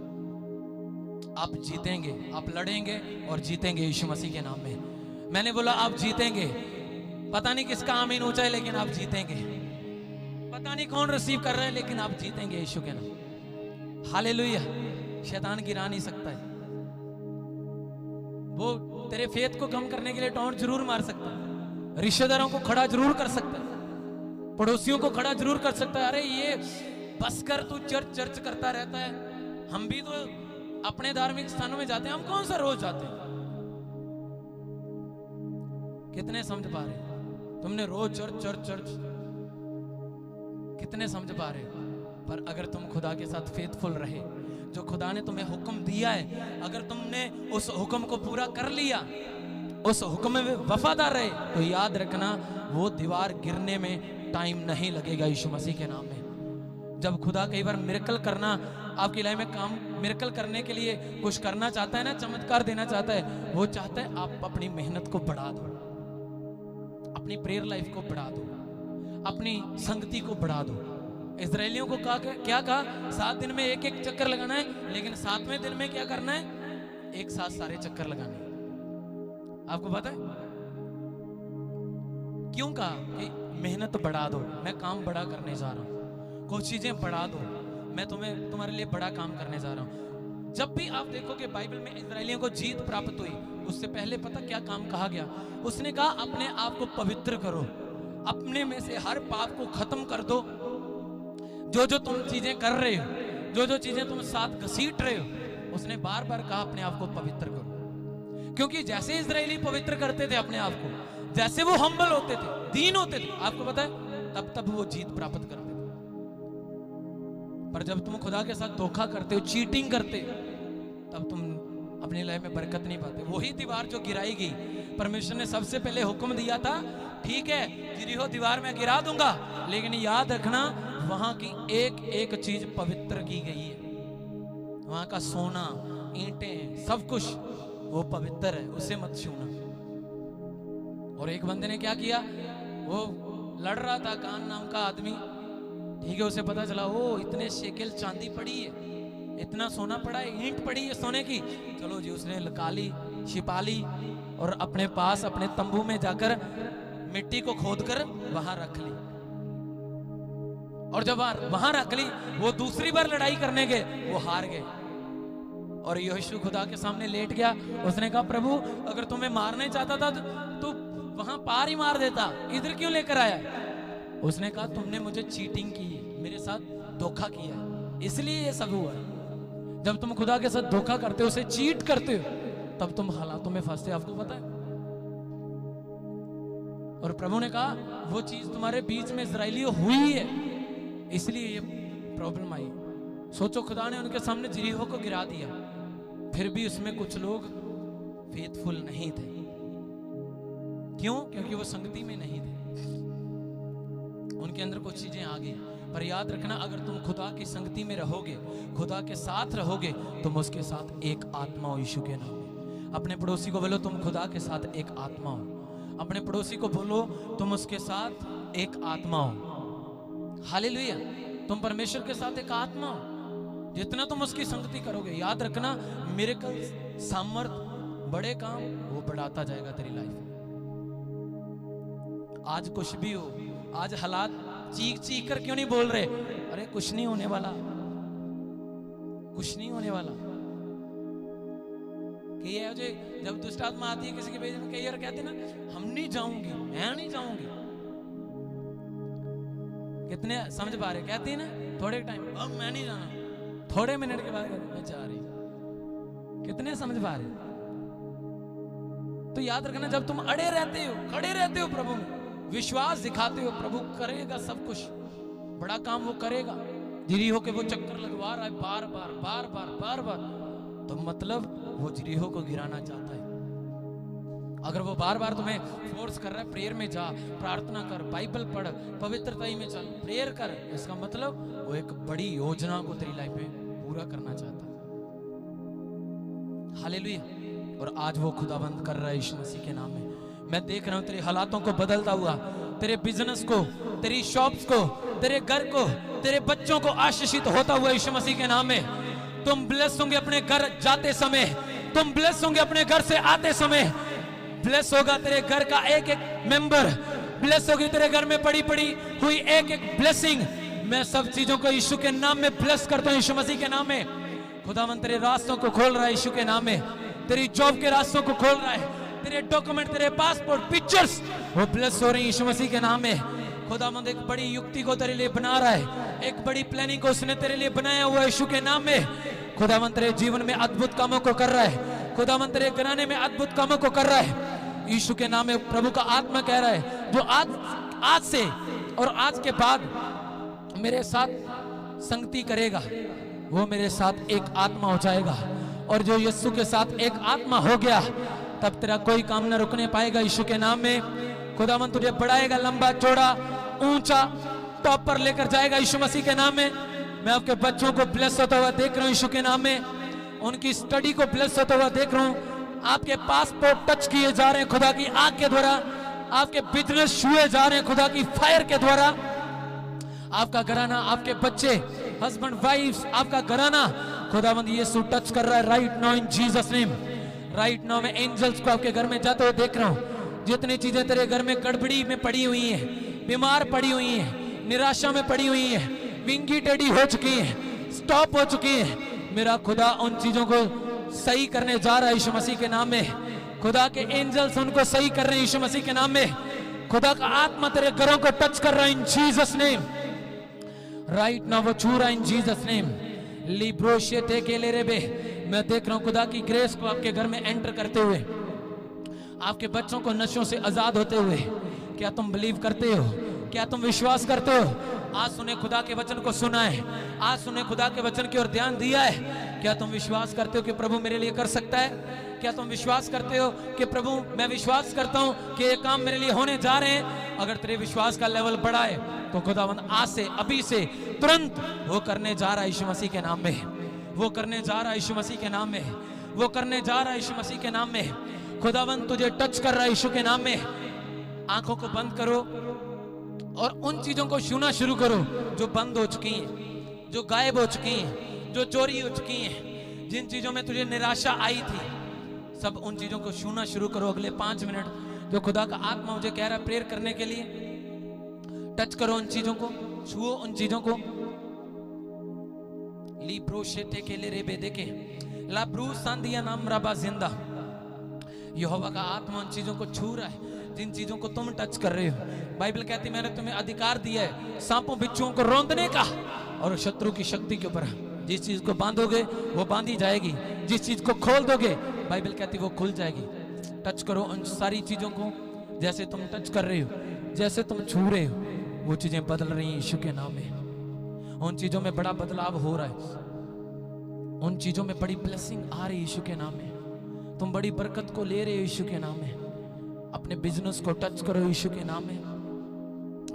आप जीतेंगे, आप लड़ेंगे और जीतेंगे यीशु मसीह के नाम में। मैंने बोला आप जीतेंगे। पता नहीं किसका आमीन ऊंचा है, लेकिन आप जीतेंगे। पता नहीं कौन रिसीव कर रहा है, लेकिन आप जीतेंगे यीशु के नाम। हालेलुया। शैतान गिरा नहीं सकता है। वो तेरे फेथ को कम करने के लिए टोंट जरूर मार सकता है, रिश्तेदारों को खड़ा जरूर कर सकता है, पड़ोसियों को खड़ा जरूर कर सकता है। अरे ये बस कर, तू चर्च चर्च करता रहता है। हम भी तो अपने धार्मिक स्थानों में जाते हैं, हम कौन सा रोज जाते हैं? कितने समझ पा रहे? तुमने रोज चर्च चर्च चर्च, कितने समझ पा रहे? पर अगर तुम खुदा के साथ फेथफुल रहे, जो खुदा ने तुम्हें हुक्म दिया है, अगर तुमने उस हुक्म को पूरा कर लिया, उस हुक्म में वफादार रहे, तो याद रखना वो दीवार गिरने में टाइम नहीं लगेगा यीशु मसीह के नाम में। जब खुदा कई बार मिरेकल करना आपकी लाइफ में काम, मिरेकल करने के लिए कुछ करना चाहता है ना, चमत्कार देना चाहता है, वो चाहता है आप अपनी मेहनत को बढ़ा दो, अपनी प्रेयर लाइफ को बढ़ा दो, अपनी संगति को बढ़ा दो। इजरायलियों को कहा, क्या कहा? 7 दिन में एक एक चक्कर लगाना है, लेकिन 7वें दिन में क्या करना है? एक साथ सारे चक्कर लगाने हैं। आपको पता है क्यों कहा? कि मेहनत बढ़ा दो, मैं काम बड़ा करने जा रहा हूं, कुछ चीजें बढ़ा दो, मैं तुम्हारे लिए बड़ा काम करने जा रहा हूं। जब भी आप देखोगे बाइबल में इजरायलियों को जीत प्राप्त हुई, उससे पहले पता क्या काम कहा गया? उसने कहा अपने आप को पवित्र करो, अपने में से हर पाप को खत्म कर दो। जो जो तुम चीजें कर रहे हो, जो जो चीजें तुम साथ घसीट रहे हो, उसने बार बार कहा अपने आप को पवित्र करो। क्योंकि जैसे इजरायली पवित्र करते थे अपने आप को, जैसे वो हम्बल होते थे, दीन होते थे, आपको पता है तब तब वो जीत प्राप्त करते थे। पर जब तुम खुदा के साथ धोखा करते हो, चीटिंग करते हो, तब तुम अपनी लाइफ में बरकत नहीं पाते। वही दीवार जो गिराई गई, परमेश्वर ने सबसे पहले हुक्म दिया था, ठीक है यरीहो दीवार में गिरा दूंगा, लेकिन याद रखना वहां की एक एक चीज पवित्र की गई है। वहां का सोना, ईंटें, सब कुछ वो पवित्र है, उसे मत छूना। और एक बंदे ने क्या किया, वो लड़ रहा था, कान नाम का आदमी, ठीक है, उसे पता चला ओ इतने शेकेल चांदी पड़ी है, इतना सोना पड़ा है, ईंट पड़ी है सोने की, चलो जी उसने लकाली, छिपाली और अपने पास अपने तंबू में जाकर मिट्टी को खोदकर वहां रख ली। और जब वहां रख ली, वो दूसरी बार लड़ाई करने गए, वो हार गए। और यहोशू खुदा के सामने लेट गया, उसने कहा प्रभु अगर तुम्हें मारना चाहता था तो वहां पार ही मार देता, इधर क्यों लेकर आया? उसने कहा तुमने मुझे चीटिंग की है, मेरे साथ धोखा किया है, इसलिए ये सब हुआ है। जब तुम खुदा के साथ धोखा करते हो, उसे चीट करते हो, तब तुम हालातों में फंसते, आपको पता है। और प्रभु ने कहा वो चीज तुम्हारे बीच में इजराइलियों हुई है, इसलिए ये प्रॉब्लम आई। सोचो खुदा ने उनके सामने यरीहो को गिरा दिया, फिर भी उसमें कुछ लोग फेथफुल नहीं थे। क्यों? क्योंकि वो संगति में नहीं थे, उनके अंदर कुछ चीजें आ गई। पर याद रखना, अगर तुम खुदा की संगति में रहोगे, खुदा के साथ रहोगे, तुम उसके साथ एक आत्मा हो यीशु के नाम में। अपने पड़ोसी को बोलो तुम खुदा के साथ एक आत्मा हो। अपने पड़ोसी को बोलो तुम उसके साथ एक आत्मा हो। हालेलुया, तुम परमेश्वर के साथ एक आत्मा हो। जितना तुम उसकी संगति करोगे, याद रखना मिरेकल, सामर्थ, बड़े काम वो बढ़ाता जाएगा तेरी लाइफ में। आज कुछ भी हो, आज हालात चीख चीख कर क्यों नहीं बोल रहे? अरे कुछ नहीं होने वाला, कुछ नहीं होने वाला। जब दुष्ट आत्मा आती है किसी के भेज में, कई बार कहते ना हम नहीं जाऊंगी, मैं नहीं जाऊंगी। कितने समझ पा रहे? कहती है ना थोड़े टाइम, अब मैं नहीं जाना, थोड़े मिनट के बाद मैं जा रही। कितने समझ पा रहे? तो याद रखना, जब तुम अड़े रहते हो, खड़े रहते हो प्रभु में, विश्वास दिखाते हो, प्रभु करेगा सब कुछ, बड़ा काम वो करेगा। यरीहो के वो चक्कर लगवा रहा है बार बार बार बार बार बार, तो मतलब वो यरीहो को गिराना चाहता है। अगर वो बार बार तुम्हें फोर्स कर रहा है, प्रेयर में जा, प्रार्थना कर, बाइबल पढ़, पवित्रता में चल, प्रेयर कर, इसका मतलब वो एक बड़ी योजना को तेरी लाइफ में पूरा करना चाहता है। हालेलुया। और आज वो खुदाबंद कर रहा है यीशु मसीह के नाम में। मैं देख रहा हूं तेरे हालातों को बदलता हुआ, तेरे बिजनेस को, तेरी शॉप्स को, तेरे घर को, तेरे बच्चों को आशीषित होता हुआ यीशु मसीह के नाम में। तुम ब्लेस होंगे अपने घर जाते समय, तुम ब्लेस होंगे अपने घर से आते समय, ब्लेस होगा तेरे घर का एक एक मेंबर, ब्लेस होगी तेरे घर में पड़ी पड़ी हुई एक एक ब्लेसिंग। मैं सब चीजों को यीशु के नाम में ब्लेस करता हूं, यीशु मसीह के नाम में। खुदावंद तेरे रास्तों को खोल रहा है यीशु के नाम में, तेरी जॉब के रास्तों को खोल रहा है, तेरे डॉक्यूमेंट, तेरे पासपोर्ट, पिक्चर्स वो ब्लेस हो रही है यीशु मसीह के नाम में। खुदावंद एक बड़ी युक्ति को तेरे लिए बना रहा है, एक बड़ी प्लानिंग को उसने तेरे लिए बनाया हुआ यीशु के नाम में। खुदावंद तेरे जीवन में अद्भुत कामों को कर रहा है, खुदावंद तेरे घराने में अद्भुत कामों को कर रहा है यीशु के नाम में। प्रभु का आत्मा कह रहा है, जो आज से और आज के बाद मेरे साथ संगति करेगा, वो मेरे साथ एक आत्मा हो जाएगा। और जो यीशु के साथ एक आत्मा हो गया, तब तेरा कोई काम न रुकने पाएगा यीशु के नाम में। खुदावंद तुझे बढ़ाएगा, लंबा चौड़ा ऊंचा टॉप पर लेकर जाएगा यीशु मसीह के नाम में। मैं आपके बच्चों को ब्लेस होता हुआ देख रहा हूं यीशु के नाम में, उनकी स्टडी को ब्लेस होता हुआ देख रहा हूं। आपके पासपोर्ट टच किए जा रहे हैं खुदा की आग के द्वारा, आपके बिजनेस छुए जा रहे हैं खुदा की फायर के द्वारा। आपका घराना, आपके बच्चे, हस्बैंड वाइफ्स, आपका घराना खुदावंद यीशु टच कर रहा है right now in Jesus name. Right now मैं एंजल्स को आपके घर में जाते हुए देख रहा हूं। जितनी चीजें तेरे घर में गड़बड़ी में पड़ी हुई हैं, बीमार पड़ी हुई हैं, निराशा में पड़ी हुई हैं, विंगी टेढ़ी हो चुकी हैं, स्टॉप हो चुकी हैं, मेरा खुदा उन चीजों को सही करने जा रहा है यीशु मसीह के नाम में। खुदा के एंजल्स उनको सही कर रहे हैं यीशु मसीह के नाम में। खुदा का आत्मा तेरे घरों को टच कर रहा है इन जीसस नेम। राइट नाउ वो छू रहा है इन जीसस नेम। लिब्रोशे टे के ले रे बे, मैं देख रहा हूं खुदा की ग्रेस को आपके घर में एंटर करते हुए। आपके बच्चों को नशों से आजाद होते हुए। क्या तुम बिलीव करते हो? क्या तुम विश्वास करते हो? आज सुने खुदा के वचन को सुना है, आज सुने खुदा के वचन की ओर ध्यान दिया है। क्या तुम विश्वास करते हो कि प्रभु मेरे लिए कर सकता है? क्या तुम विश्वास करते हो कि प्रभु, मैं विश्वास करता हूं कि ये काम मेरे लिए होने जा रहे हैं? अगर तेरे विश्वास का लेवल बढ़ा है तो खुदावंद आज से, अभी से, तुरंत वो करने जा रहा है यीशु मसीह के नाम में। वो करने जा रहा है यीशु मसीह के नाम में। वो करने जा रहा है यीशु मसीह के नाम में। खुदावंद तुझे टच कर रहा है यीशु के नाम में। आंखों को बंद करो और उन चीजों को छूना शुरू करो जो बंद हो चुकी हैं, जो गायब हो चुकी हैं, जो चोरी हो चुकी हैं, जिन चीजों में तुझे निराशा आई थी, सब उन चीजों को छूना शुरू करो। अगले 5 मिनट जो खुदा का आत्मा मुझे कह रहा है प्रेयर करने के लिए, टच करो उन चीजों को, छुओ उन चीजों को। ली प्रोशेटे के ले रे बेदे के ला ब्रू सांदिया नाम रबा जिंदा। यहोवा का आत्मा उन चीजों को छू रहा है जिन चीजों को तुम टच कर रहे हो। बाइबल कहती है मैंने तुम्हें अधिकार दिया है सांपों बिच्छुओं को रौंदने का और शत्रु की शक्ति के ऊपर। जिस चीज को बांधोगे वो बांधी जाएगी, जिस चीज को खोल दोगे बाइबल कहती वो खुल जाएगी। टच करो उन सारी चीजों को, जैसे तुम टच कर रहे हो, जैसे तुम छू रहे हो, वो चीजें बदल रही हैं यीशु के नाम में। उन चीजों में बड़ा बदलाव हो रहा है, उन चीजों में बड़ी ब्लेसिंग आ रही है यीशु के नाम में। तुम बड़ी बरकत को ले रहे हो यीशु के नाम में। अपने बिजनेस को टच करो यीशु के नाम में।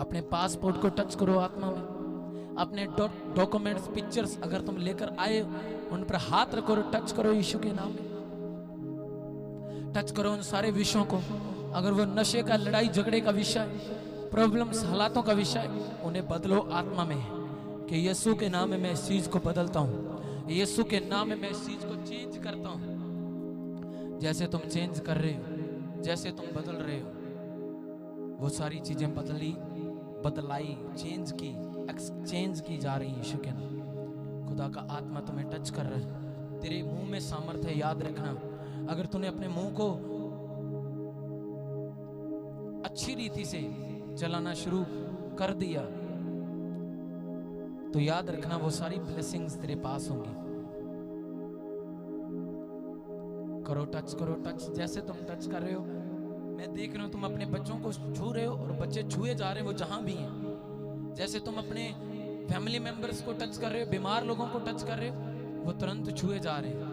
अपने पासपोर्ट को टच करो आत्मा में। अपने डॉक्यूमेंट्स, पिक्चर्स अगर तुम लेकर आए उन पर हाथ रखो और टच करो यीशु के नाम में। टच करो उन सारे विषयों को। अगर वो नशे का, लड़ाई झगड़े का विषय, प्रॉब्लम्स, हालातों का विषय, उन्हें बदलो आत्मा में कि यीशु के नाम में मैं इस चीज को बदलता हूँ। यीशु के नाम में मैं इस चीज को चेंज करता हूँ। जैसे तुम चेंज कर रहे हो, जैसे तुम बदल रहे हो, वो सारी चीजें बदलाई, चेंज की, एक्सचेंज की जा रही है यीशु के नाम। खुदा का आत्मा तुम्हें टच कर रहा है। तेरे मुंह में सामर्थ्य है, याद रखना। अगर तूने अपने मुंह को अच्छी रीति से चलाना शुरू कर दिया तो याद रखना वो सारी ब्लेसिंग्स तेरे पास होंगी। करो टच, करो टच। जैसे तुम टच कर रहे हो, मैं देख रहा हूं तुम अपने बच्चों को छू रहे हो और बच्चे छुए जा रहे हैं, वो जहां भी हैं। जैसे तुम अपने फैमिली मेंबर्स को टच कर रहे हो, बीमार लोगों को टच कर रहे हो, वो तुरंत छुए जा रहे हैं।